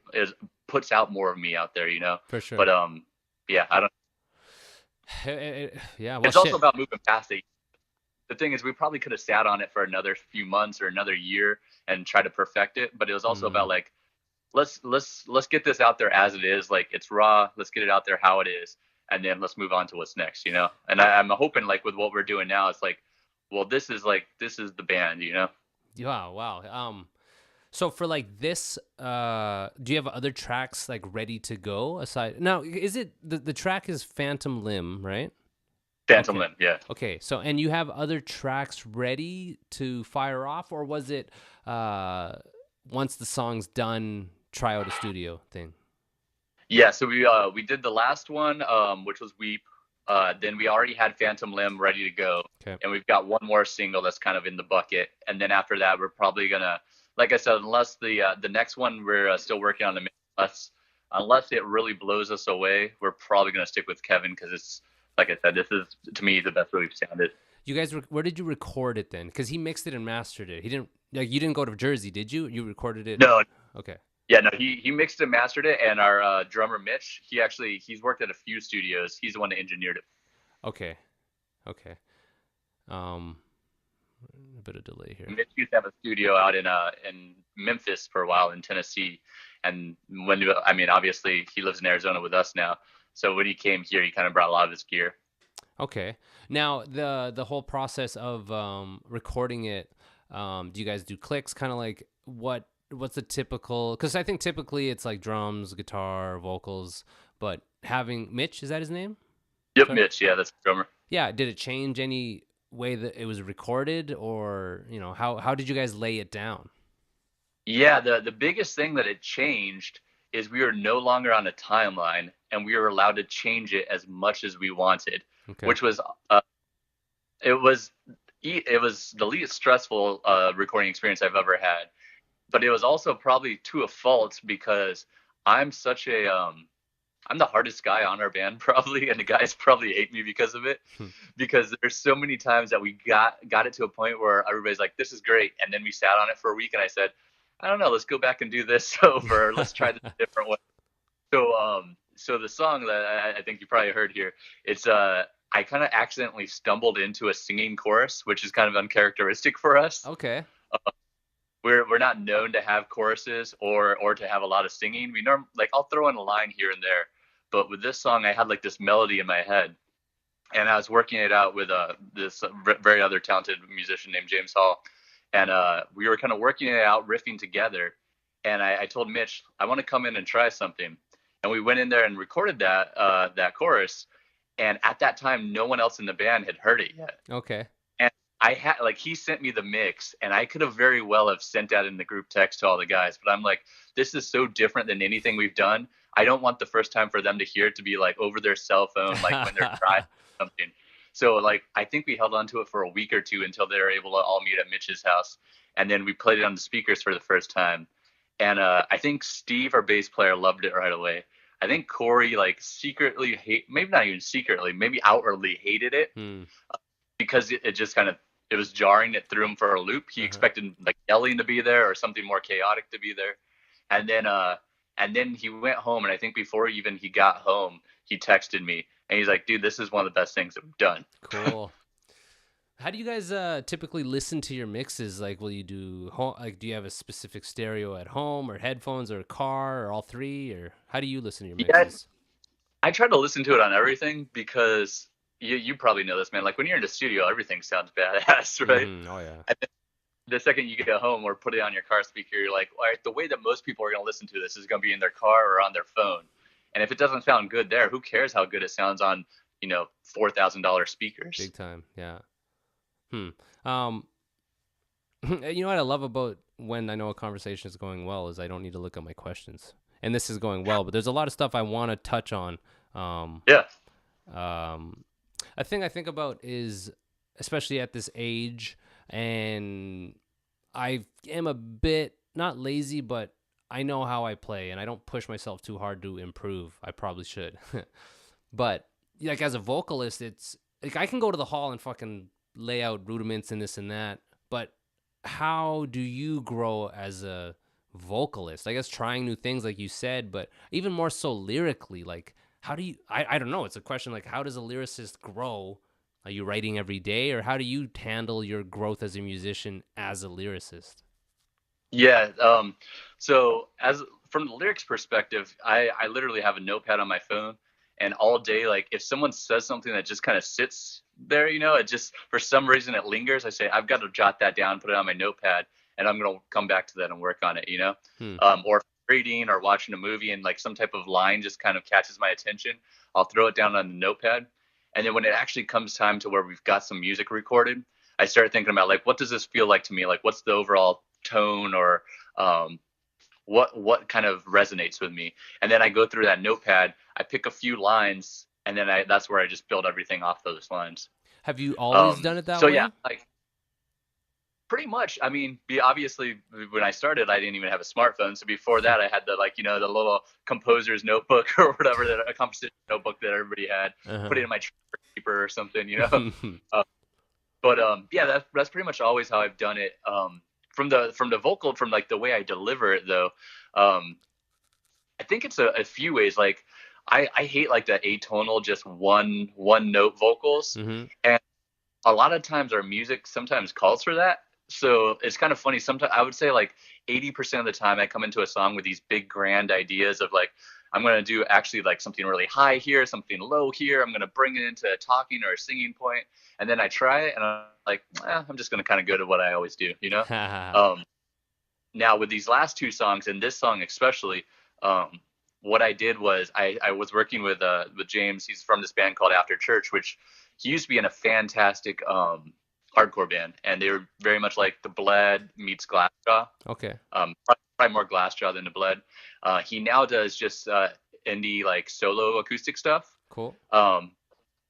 puts out more of me out there, For sure. But I don't. Yeah, well, it's also about moving past it. The thing is, we probably could have sat on it for another few months or another year and try to perfect it. But it was also about like, let's get this out there as it is. Like it's raw. Let's get it out there how it is, and then let's move on to what's next. And I'm hoping like with what we're doing now, it's like, well, this is the band. Yeah. Wow. So for like this, do you have other tracks like ready to go aside? Now, is it the track is Phantom Limb, right? Phantom Limb, yeah. Okay, so and you have other tracks ready to fire off, or was it once the song's done, try out a studio thing? Yeah, so we did the last one, which was Weep. Then we already had Phantom Limb ready to go, and we've got one more single that's kind of in the bucket. And then after that, we're probably gonna, like I said, unless the next one we're still working on the mix, unless it really blows us away, we're probably gonna stick with Kevin because it's. Like I said, this is, to me, the best way we've sounded. You guys, where did you record it then? Because he mixed it and mastered it. He didn't, like, you didn't go to Jersey, did you? You recorded it? No. Okay. Yeah, no, he mixed and mastered it, and our drummer, Mitch, he's worked at a few studios. He's the one that engineered it. Okay. A bit of delay here. Mitch used to have a studio out in Memphis for a while in Tennessee. And obviously, he lives in Arizona with us now. So when he came here, he kind of brought a lot of his gear. Okay. Now, the whole process of recording it, do you guys do clicks? Kind of like what's the typical? Because I think typically it's like drums, guitar, vocals. But having Mitch, is that his name? Yep, Sorry? Mitch. Yeah, that's the drummer. Yeah. Did it change any way that it was recorded, or how did you guys lay it down? Yeah, the biggest thing that it changed is we were no longer on a timeline, and we were allowed to change it as much as we wanted, Okay. which was it was the least stressful recording experience I've ever had. But it was also probably to a fault because I'm such a I'm the hardest guy on our band probably, and the guys probably hate me because of it. Because there's so many times that we got it to a point where everybody's like, "This is great," and then we sat on it for a week, and I said, "I don't know, let's go back and do this over. Let's try this a different way." So the song that I think you probably heard here, it's I kind of accidentally stumbled into a singing chorus, which is kind of uncharacteristic for us. Okay. We're not known to have choruses or to have a lot of singing. We like I'll throw in a line here and there, but with this song I had like this melody in my head, and I was working it out with this very other talented musician named James Hall, and we were kind of working it out, riffing together. And I told Mitch, I want to come in and try something, and we went in there and recorded that chorus. And at that time, no one else in the band had heard it yet. Okay. I had he sent me the mix, and I could have very well have sent that in the group text to all the guys, but I'm like, this is so different than anything we've done. I don't want the first time for them to hear it to be like over their cell phone, like when they're driving or something. So like I think we held on to it for a week or two until they were able to all meet at Mitch's house, and then we played it on the speakers for the first time. And I think Steve, our bass player, loved it right away. I think Corey like secretly maybe not even secretly, maybe outwardly hated it because it just kind of it was jarring. It threw him for a loop. He expected like yelling to be there or something more chaotic to be there. And then he went home, and I think before even he got home, he texted me and he's like, "Dude, this is one of the best things that we've done." Cool. How do you guys typically listen to your mixes? Like, will you do do you have a specific stereo at home, or headphones, or a car, or all three, or how do you listen to your mixes? I try to listen to it on everything because you probably know this, man. Like when you're in the studio, everything sounds badass, right? Oh yeah. And then the second you get home or put it on your car speaker, you're like, all right, the way that most people are going to listen to this is going to be in their car or on their phone. And if it doesn't sound good there, who cares how good it sounds on, $4,000 speakers? Big time, yeah. You know what I love about when I know a conversation is going well is I don't need to look at my questions. And this is going well, but there's a lot of stuff I want to touch on. A thing I think about is, especially at this age, and I am a bit, not lazy, but I know how I play, and I don't push myself too hard to improve. I probably should. But, like, as a vocalist, it's, like, I can go to the hall and fucking lay out rudiments and this and that, but how do you grow as a vocalist? I guess trying new things, like you said, but even more so lyrically, like, how do you, I don't know, it's a question, like, how does a lyricist grow? Are you writing every day, or how do you handle your growth as a musician as a lyricist? Yeah, so from the lyrics perspective, I literally have a notepad on my phone, and all day, like, if someone says something that just kind of sits there, it just, for some reason, it lingers, I say, I've got to jot that down, put it on my notepad, and I'm going to come back to that and work on it, Or reading or watching a movie and, like, some type of line just kind of catches my attention, I'll throw it down on the notepad. And then when it actually comes time to where we've got some music recorded, I start thinking about, like, what does this feel like to me? Like, what's the overall tone, or what kind of resonates with me? And then I go through that notepad, I pick a few lines, and then that's where I just build everything off those lines. Have you always done it that way? So yeah, like, pretty much. I mean, obviously, when I started, I didn't even have a smartphone. So before that, I had the the little composer's notebook or whatever, a composition notebook that everybody had. Put it in my paper or something, But that's pretty much always how I've done it. From the vocal, from like the way I deliver it, though, I think it's a few ways. Like I hate like the atonal, just one note vocals, and a lot of times our music sometimes calls for that. So it's kind of funny. Sometimes I would say like 80% of the time I come into a song with these big grand ideas of like, I'm going to do actually like something really high here, something low here. I'm going to bring it into a talking or a singing point. And then I try it and I'm like, I'm just going to kind of go to what I always do, Now with these last two songs and this song especially, what I did was I was working with James. He's from this band called After Church, which he used to be in a fantastic hardcore band, and they were very much like the Bled meets Glassjaw. Okay. Probably more Glassjaw than the Bled. He now does just indie like solo acoustic stuff. Cool.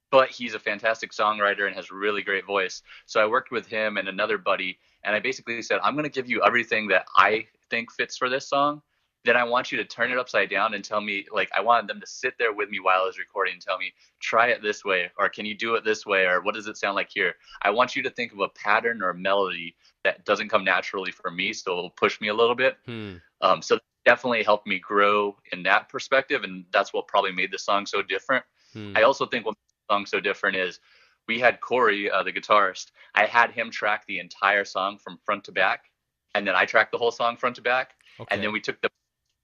But he's a fantastic songwriter and has a really great voice. So I worked with him and another buddy, and I basically said, I'm going to give you everything that I think fits for this song. Then I want you to turn it upside down and tell me, like, I wanted them to sit there with me while I was recording and tell me, try it this way, or can you do it this way, or what does it sound like here? I want you to think of a pattern or a melody that doesn't come naturally for me, so it'll push me a little bit. So that definitely helped me grow in that perspective, and that's what probably made the song so different. I also think what made the song so different is we had Corey, the guitarist. I had him track the entire song from front to back, and then I tracked the whole song front to back, and then we took the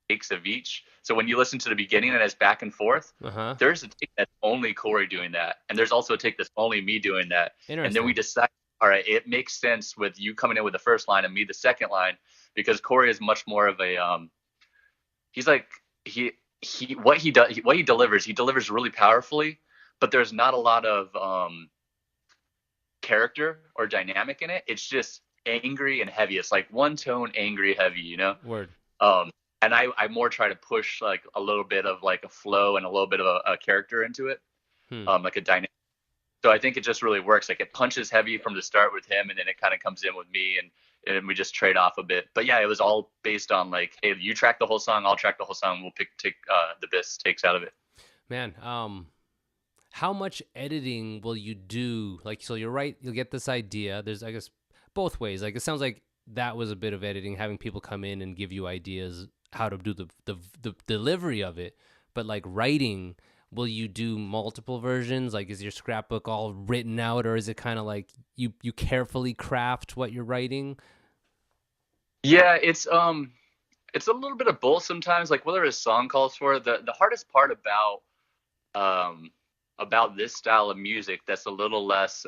takes of each. So when you listen to the beginning and it's back and forth, there's a take that's only Corey doing that, and there's also a take that's only me doing that. And then we decide, all right, it makes sense with you coming in with the first line and me the second line, because Corey is much more of a he's like what he delivers really powerfully, but there's not a lot of character or dynamic in it. It's just angry and heavy. It's like one tone, angry, heavy, you know? Word. And I more try to push like a little bit of like a flow and a little bit of a character into it, like a dynamic. So I think it just really works. Like it punches heavy from the start with him, and then it kind of comes in with me, and we just trade off a bit. But yeah, it was all based on like, hey, you track the whole song, I'll track the whole song. We'll take the best takes out of it. Man, how much editing will you do? Like, so you're right, you'll get this idea. There's, I guess, both ways. Like, it sounds like that was a bit of editing, having people come in and give you ideas how to do the delivery of it. But like writing, will you do multiple versions? Like, is your scrapbook all written out, or is it kind of like you carefully craft what you're writing? Yeah, it's a little bit of both sometimes. Like whether a song calls for it. The hardest part about this style of music that's a little less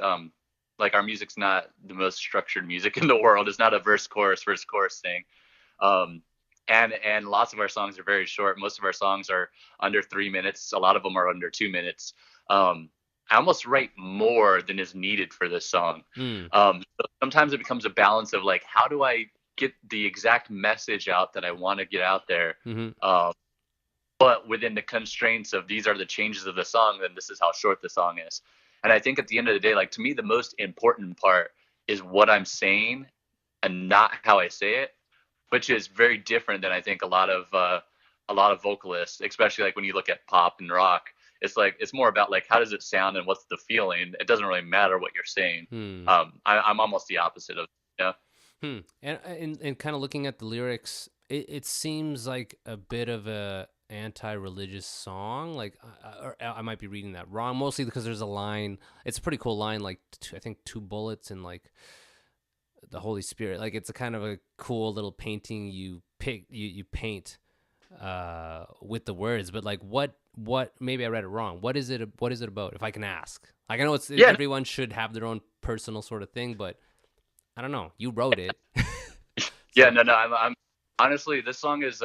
like our music's not the most structured music in the world. It's not a verse chorus thing. And lots of our songs are very short. Most of our songs are under 3 minutes. A lot of them are under 2 minutes. I almost write more than is needed for this song. So sometimes it becomes a balance of like, how do I get the exact message out that I want to get out there? But within the constraints of these are the changes of the song, then this is how short the song is. And I think at the end of the day, like to me, the most important part is what I'm saying and not how I say it, which is very different than I think a lot of vocalists, especially like when you look at pop and rock. It's like it's more about like how does it sound and what's the feeling. It doesn't really matter what you're saying. I'm almost the opposite of And kind of looking at the lyrics, it seems like a bit of a anti-religious song. Like or I might be reading that wrong, mostly because there's a line. It's a pretty cool line, like I think 2 bullets and like the Holy Spirit. Like it's a kind of a cool little painting you paint with the words. But like what maybe I read it wrong. What is it about, if I can ask? Like I know everyone should have their own personal sort of thing, but I don't know, you wrote it. Yeah, no, I'm honestly, this song is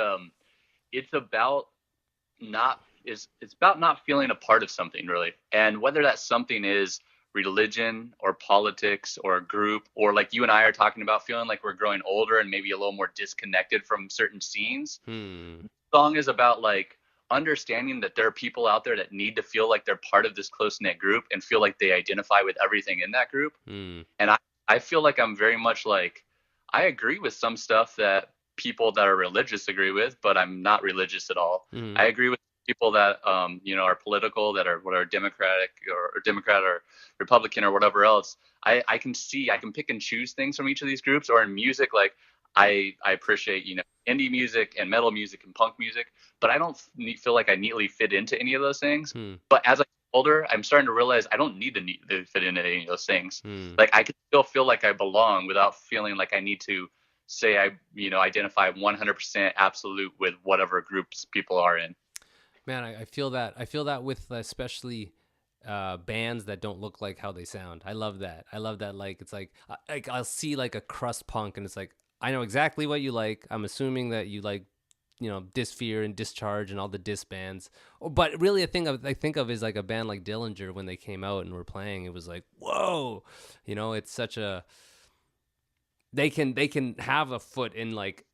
it's about not feeling a part of something, really. And whether that something is religion or politics or a group, or like you and I are talking about feeling like we're growing older and maybe a little more disconnected from certain scenes. The song is about like understanding that there are people out there that need to feel like they're part of this close-knit group and feel like they identify with everything in that group. And I feel like I'm very much like, I agree with some stuff that people that are religious agree with, but I'm not religious at all. I agree with people that are political, that are Democrat or Republican or whatever else. I can pick and choose things from each of these groups. Or in music, like I appreciate indie music and metal music and punk music, but I don't feel like I neatly fit into any of those things. But as I get older, I'm starting to realize I don't need to fit into any of those things. Like I can still feel like I belong without feeling like I need to say I identify 100% absolute with whatever groups people are in. Man, I feel that with especially bands that don't look like how they sound. I love that. Like it's like I'll see like a crust punk and it's like I know exactly what you like. I'm assuming that you like Dysphere and Discharge and all the diss bands. But really, a thing I think of is like a band like Dillinger when they came out and were playing. It was like, whoa, it's such a they can have a foot in like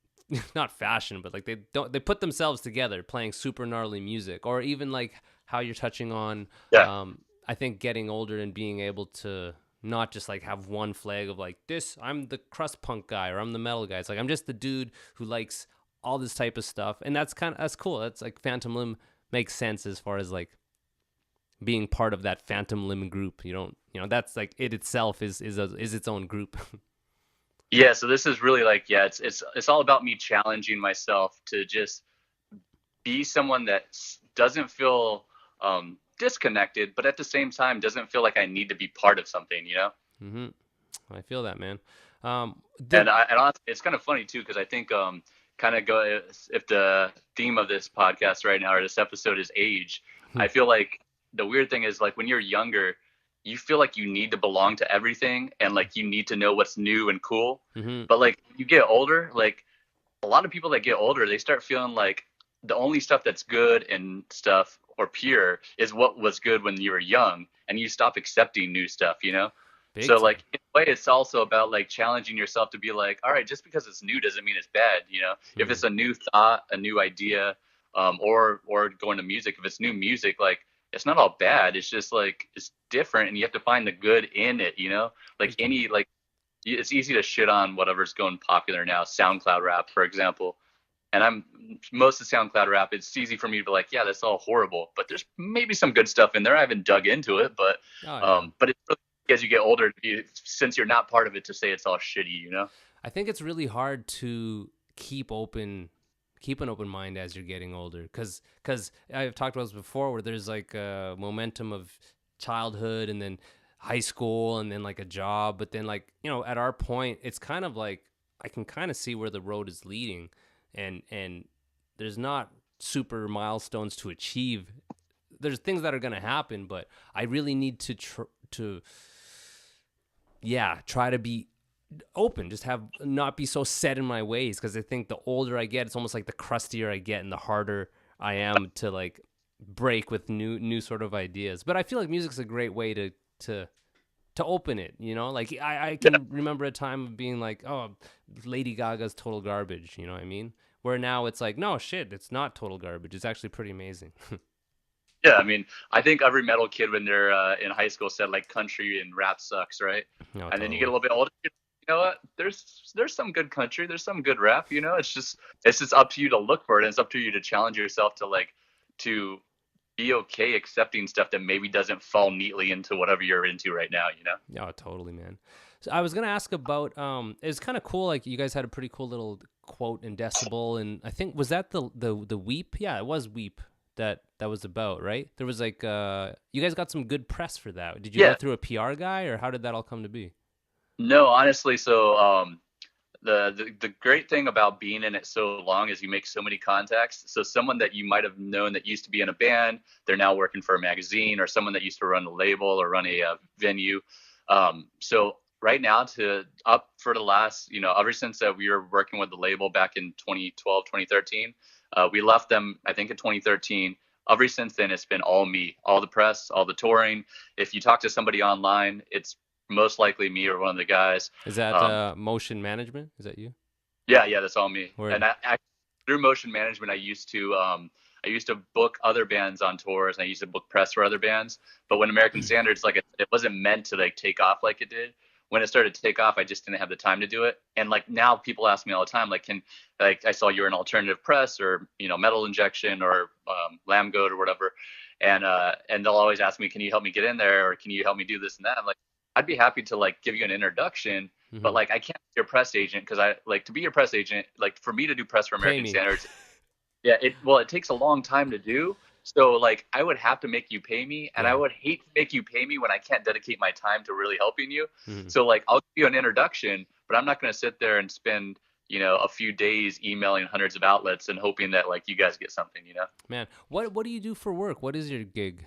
not fashion, but like they put themselves together playing super gnarly music, or even like how you're touching on. Yeah. I think getting older and being able to not just like have one flag of like this, I'm the crust punk guy or I'm the metal guy. It's like I'm just the dude who likes all this type of stuff, and that's cool. That's like Phantom Limb makes sense as far as like being part of that Phantom Limb group. That's like it itself is its own group. Yeah, so this is really like, it's all about me challenging myself to just be someone that doesn't feel disconnected, but at the same time doesn't feel like I need to be part of something, Mm-hmm. I feel that, man. And honestly, it's kind of funny too, because I think if the theme of this podcast right now or this episode is age, I feel like the weird thing is like when you're younger, you feel like you need to belong to everything and like you need to know what's new and cool. Mm-hmm. But like you get older, like a lot of people that get older, they start feeling like the only stuff that's good and stuff or pure is what was good when you were young, and you stop accepting new stuff, Big so time. like in a way it's also about like challenging yourself to be like, all right, just because it's new doesn't mean it's bad, if it's a new thought, a new idea, or going to music, if it's new music, like it's not all bad, it's just like it's different and you have to find the good in it, like it's easy to shit on whatever's going popular now, SoundCloud rap, for example. And most of SoundCloud rap, it's easy for me to be like, yeah, that's all horrible, but there's maybe some good stuff in there. I haven't dug into it, but but it's really, as you get older, since you're not part of it, to say it's all shitty, I think it's really hard to keep an open mind as you're getting older, because I've talked about this before, where there's like a momentum of childhood and then high school and then like a job, but then like at our point, it's kind of like I can kind of see where the road is leading. And there's not super milestones to achieve. There's things that are going to happen, but I really need to try to be open, just not be so set in my ways, because I think the older I get, it's almost like the crustier I get and the harder I am to like break with new sort of ideas. But I feel like music's a great way to open it, like I can remember a time of being like, oh, Lady Gaga's total garbage, you know what I mean? Where now it's like, no, shit, it's not total garbage. It's actually pretty amazing. Yeah, I mean, I think every metal kid when they're in high school said like country and rap sucks, right? No, and totally. then you get a little bit older, you know what? There's some good country, there's some good rap, It's just up to you to look for it, and it's up to you to challenge yourself to be okay accepting stuff that maybe doesn't fall neatly into whatever you're into right now, Yeah, totally, man. So I was gonna ask about it's kind of cool, like you guys had a pretty cool little quote in Decibel, and I think was that the Weep? Yeah, it was Weep that was about, right? There was like you guys got some good press for that. Did you go through a PR guy, or how did that all come to be? No, honestly, so the great thing about being in it so long is you make so many contacts. So someone that you might have known that used to be in a band, they're now working for a magazine, or someone that used to run a label or run a venue. So right now, up for the last, ever since we were working with the label back in 2012, 2013, we left them, I think, in 2013. Ever since then, it's been all me, all the press, all the touring. If you talk to somebody online, it's most likely me or one of the guys. Is that Motion Management? Is that you? Yeah, that's all me. Word. And I through Motion Management, I used to book other bands on tours, and I used to book press for other bands. But when American Standards, like it wasn't meant to like take off like it did. When it started to take off, I just didn't have the time to do it. And like now, people ask me all the time, like, I saw you're in alternative press, or Metal Injection, or Lamb Goat, or whatever, and they'll always ask me, can you help me get in there, or can you help me do this and that? I'm like, I'd be happy to like give you an introduction, but like I can't be your press agent, because I like to be your press agent. Like for me to do press for American Standards, it takes a long time to do. So like I would have to make you pay me, and I would hate to make you pay me when I can't dedicate my time to really helping you. So like I'll give you an introduction, but I'm not going to sit there and spend a few days emailing hundreds of outlets and hoping that like you guys get something. Man, what do you do for work? What is your gig?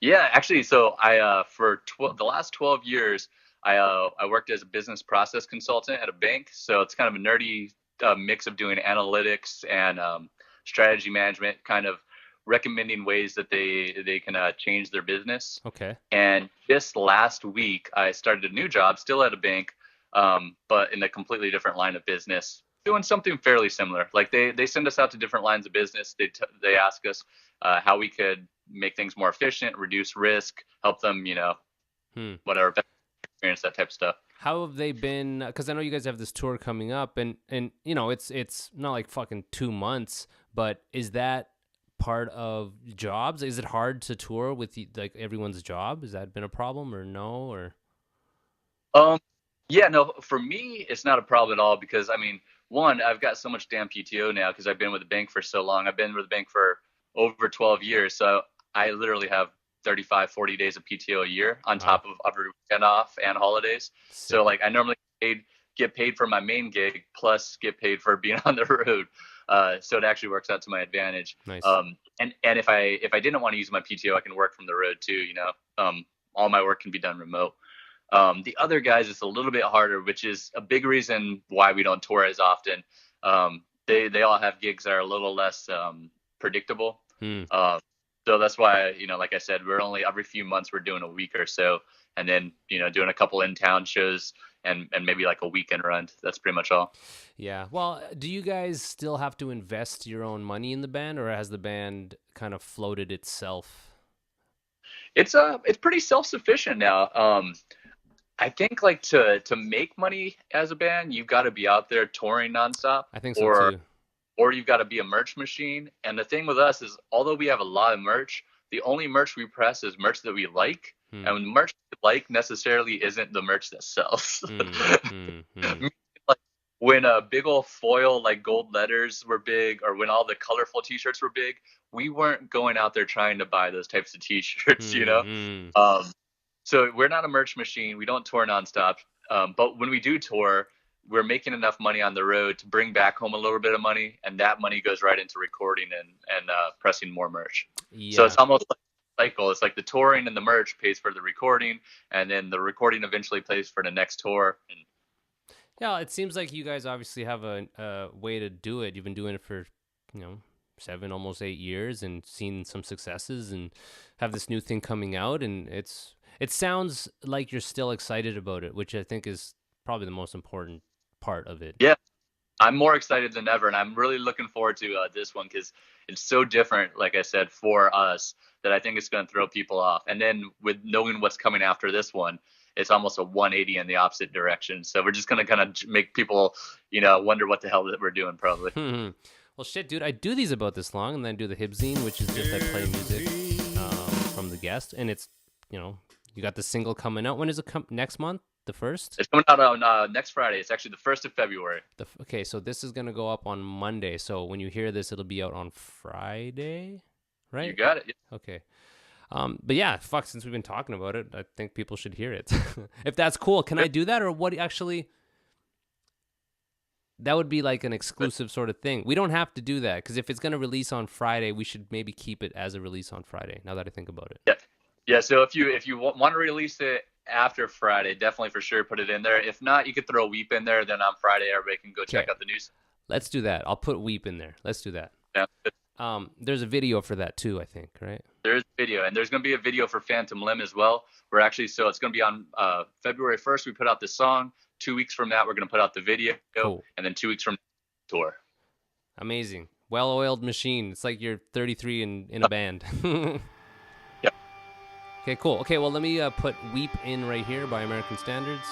Yeah, actually, so I for the last 12 years, I worked as a business process consultant at a bank. So it's kind of a nerdy mix of doing analytics and strategy management, kind of recommending ways that they can change their business. Okay. And just last week, I started a new job, still at a bank, but in a completely different line of business, doing something fairly similar. Like they send us out to different lines of business. They ask us how we could make things more efficient, reduce risk, help them, whatever, better experience, that type of stuff. How have they been? Because I know you guys have this tour coming up, and it's not like fucking 2 months, but is that part of jobs? Is it hard to tour with like everyone's job? Has that been a problem or no? Or yeah, no, for me it's not a problem at all, because I mean, one, I've got so much damn PTO now because I've been with the bank for so long. I've been with the bank for over 12 years, so I literally have 35-40 days of PTO a year on top of every weekend off and holidays. So like I normally get paid for my main gig plus get paid for being on the road. So it actually works out to my advantage. Nice. And if I didn't want to use my PTO, I can work from the road too. All my work can be done remote. The other guys, it's a little bit harder, which is a big reason why we don't tour as often. They all have gigs that are a little less predictable. So that's why, like I said, we're only every few months we're doing a week or so, and then doing a couple in-town shows and maybe like a weekend run. That's pretty much all. Yeah. Well, do you guys still have to invest your own money in the band, or has the band kind of floated itself? It's pretty self-sufficient now. I think like to make money as a band, you've got to be out there touring nonstop. I think so too. Or you've got to be a merch machine. And the thing with us is, although we have a lot of merch, the only merch we press is merch that we like. And merch we like necessarily isn't the merch that sells. Like when a big old foil, like gold letters were big, or when all the colorful t-shirts were big, we weren't going out there trying to buy those types of t-shirts, So we're not a merch machine. We don't tour nonstop. But when we do tour, we're making enough money on the road to bring back home a little bit of money, and that money goes right into recording and pressing more merch. Yeah. So it's almost like a cycle. It's like the touring and the merch pays for the recording, and then the recording eventually pays for the next tour. And yeah, it seems like you guys obviously have a way to do it. You've been doing it for 7, almost 8 years, and seen some successes, and have this new thing coming out, and it sounds like you're still excited about it, which I think is probably the most important part of it. Yeah, I'm more excited than ever, and I'm really looking forward to this one, because it's so different, like I said, for us, that I think it's going to throw people off. And then with knowing what's coming after this one, it's almost a 180 in the opposite direction. So we're just going to kind of make people, wonder what the hell that we're doing, probably. Well, shit, dude, I do these about this long, and then do the Hibzine, which is just I play music from the guest, and it's, you got the single coming out. When is it next month? The 1st? It's coming out on next Friday. It's actually the 1st of February. Okay, so this is going to go up on Monday. So when you hear this, it'll be out on Friday, right? You got it. Yeah. Okay. But yeah, since we've been talking about it, I think people should hear it. If that's cool, can I do that? Or what actually... That would be like an exclusive sort of thing. We don't have to do that, because if it's going to release on Friday, we should maybe keep it as a release on Friday, now that I think about it. Yeah. Yeah, so if you want to release it after Friday, definitely for sure put it in there. If not, you could throw Weep in there. Then on Friday, everybody can go check out the news. Let's do that. I'll put Weep in there. Let's do that. Yeah. There's a video for that too, I think, right? There's a video, and there's going to be a video for Phantom Limb as well. So it's going to be on February 1st. We put out this song. 2 weeks from that, we're going to put out the video. Cool. And then 2 weeks from tour. Amazing. Well-oiled machine. It's like you're 33 in a band. Yep. Okay, cool. Okay, well, let me put Weep in right here by American Standards.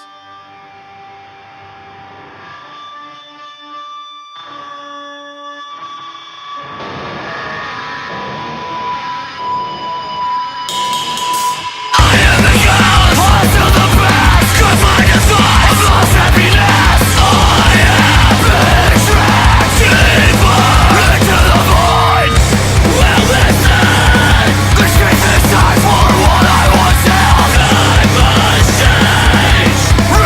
Time for what I was held. I'm ashamed.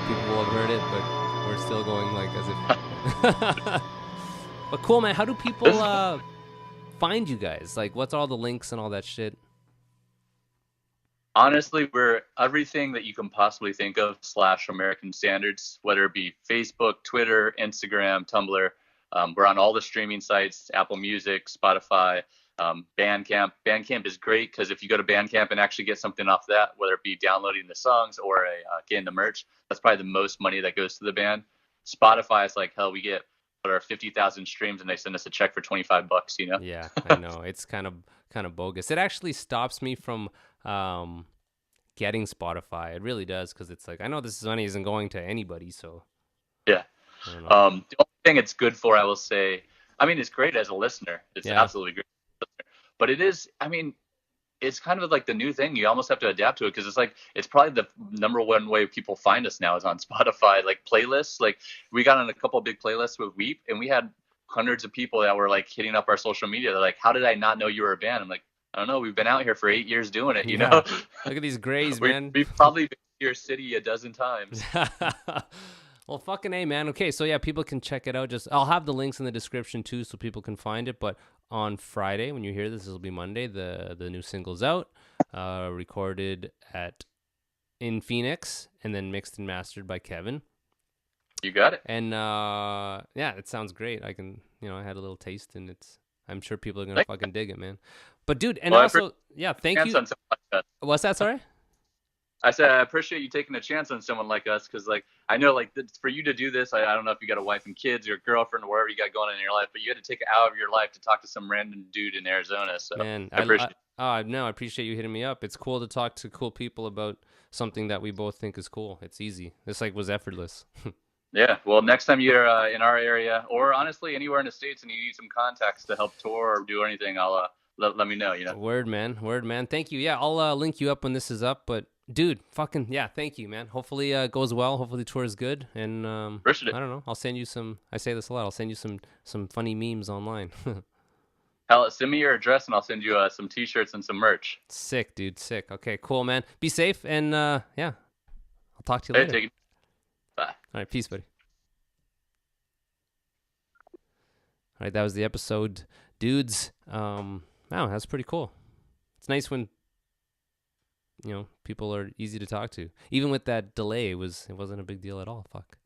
people will have heard it, but we're still going like as if. But cool, man. How do people find you guys? Like, what's all the links and all that shit? Honestly, we're everything that you can possibly think of / American Standards, whether it be Facebook, Twitter, Instagram, Tumblr. We're on all the streaming sites, Apple Music, Spotify, Bandcamp. Bandcamp is great because if you go to Bandcamp and actually get something off that, whether it be downloading the songs or getting the merch, that's probably the most money that goes to the band. Spotify is like, hell, we get our 50,000 streams and they send us a check for $25, you know? Yeah, I know. It's kind of bogus. It actually stops me from getting Spotify. It really does, because it's like, I know this money isn't going to anybody, so. Yeah. The only thing it's good for, I will say, I mean, it's great as a listener. It's absolutely great. But it is, I mean, it's kind of like the new thing. You almost have to adapt to it, because it's like, it's probably the number one way people find us now is on Spotify, like playlists. Like, we got on a couple of big playlists with Weep, and we had hundreds of people that were like hitting up our social media. They're like, how did I not know you were a band? I'm like, I don't know. We've been out here for 8 years doing it, you know? Look at these grays, man. We've probably been to your city a dozen times. Well, fucking A, man. Okay, so yeah, people can check it out. I'll have the links in the description too, so people can find it. But on Friday, when you hear this will be Monday. The new single's out, recorded in Phoenix, and then mixed and mastered by Kevin. You got it. And yeah, it sounds great. I had a little taste, and I'm sure people are gonna fucking dig it, man. But dude, and also, yeah, thank you. What's that? Sorry. I said I appreciate you taking a chance on someone like us, because like I know like for you to do this, I don't know if you got a wife and kids or a girlfriend or whatever you got going on in your life, but you had to take it out of your life to talk to some random dude in Arizona. So man, I appreciate. I appreciate you hitting me up. It's cool to talk to cool people about something that we both think is cool. It's easy. This was effortless. Yeah. Well, next time you're in our area, or honestly anywhere in the States, and you need some contacts to help tour or do anything, I'll let me know. You know. Word, man. Thank you. Yeah, I'll link you up when this is up. But dude, fucking yeah, thank you, man. Hopefully it goes well. Hopefully the tour is good. And I don't know. I'll send you some. I say this a lot. I'll send you some funny memes online. Hell, send me your address and I'll send you some T-shirts and some merch. Sick, dude. Sick. Okay, cool, man. Be safe, and yeah, I'll talk to you later. Take it. Bye. All right, peace, buddy. All right, that was the episode, dudes. Wow, that's pretty cool. It's nice when people are easy to talk to. Even with that delay, it wasn't a big deal at all. Fuck.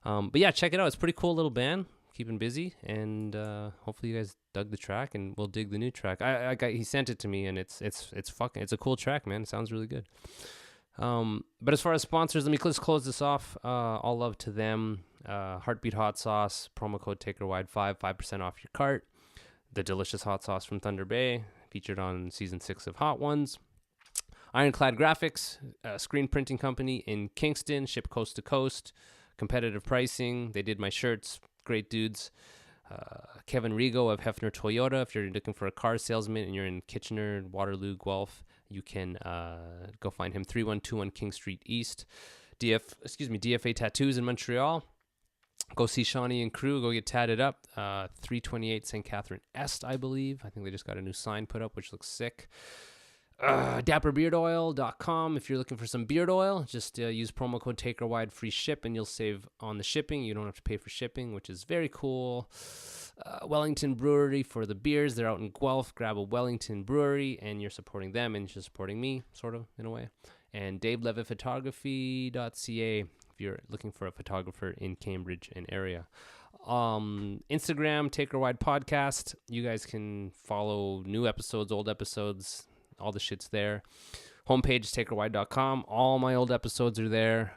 But yeah, check it out. It's a pretty cool little band, keeping busy, and hopefully you guys dug the track, and we'll dig the new track. He sent it to me, and it's a cool track, man. It sounds really good. But as far as sponsors, let me just close this off. All love to them. Heartbeat Hot Sauce, promo code TakerWide 5% off your cart. The delicious hot sauce from Thunder Bay, featured on season 6 of Hot Ones. Ironclad Graphics, a screen printing company in Kingston, ship coast to coast, competitive pricing. They did my shirts, great dudes. Kevin Rigo of Hefner Toyota. If you're looking for a car salesman and you're in Kitchener, Waterloo, Guelph, you can go find him. 3121 King Street East. DFA Tattoos in Montreal. Go see Shawnee and crew. Go get tatted up. 328 St. Catherine Est, I believe. I think they just got a new sign put up, which looks sick. DapperBeardOil.com. If you're looking for some beard oil, just use promo code TakerWide, free ship, and you'll save on the shipping. You don't have to pay for shipping, which is very cool. Wellington Brewery for the beers. They're out in Guelph. Grab a Wellington Brewery, and you're supporting them, and you're supporting me, sort of, in a way. And DaveLevittPhotography.ca if you're looking for a photographer in Cambridge and area. Instagram, TakerWide Podcast. You guys can follow new episodes, old episodes, all the shit's there. Homepage is takerwide.com. All my old episodes are there.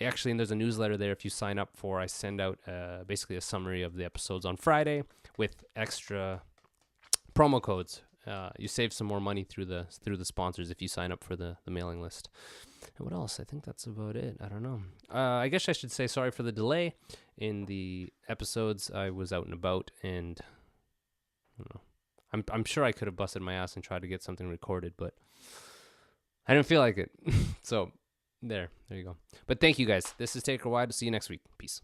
Actually, and there's a newsletter there if you sign up for. I send out basically a summary of the episodes on Friday with extra promo codes. You save some more money through the sponsors if you sign up for the mailing list. And what else? I think that's about it. I don't know. I guess I should say sorry for the delay in the episodes. I was out and about, and I don't know. I'm sure I could have busted my ass and tried to get something recorded, but I didn't feel like it. So there you go. But thank you guys. This is Taker Wide. See you next week. Peace.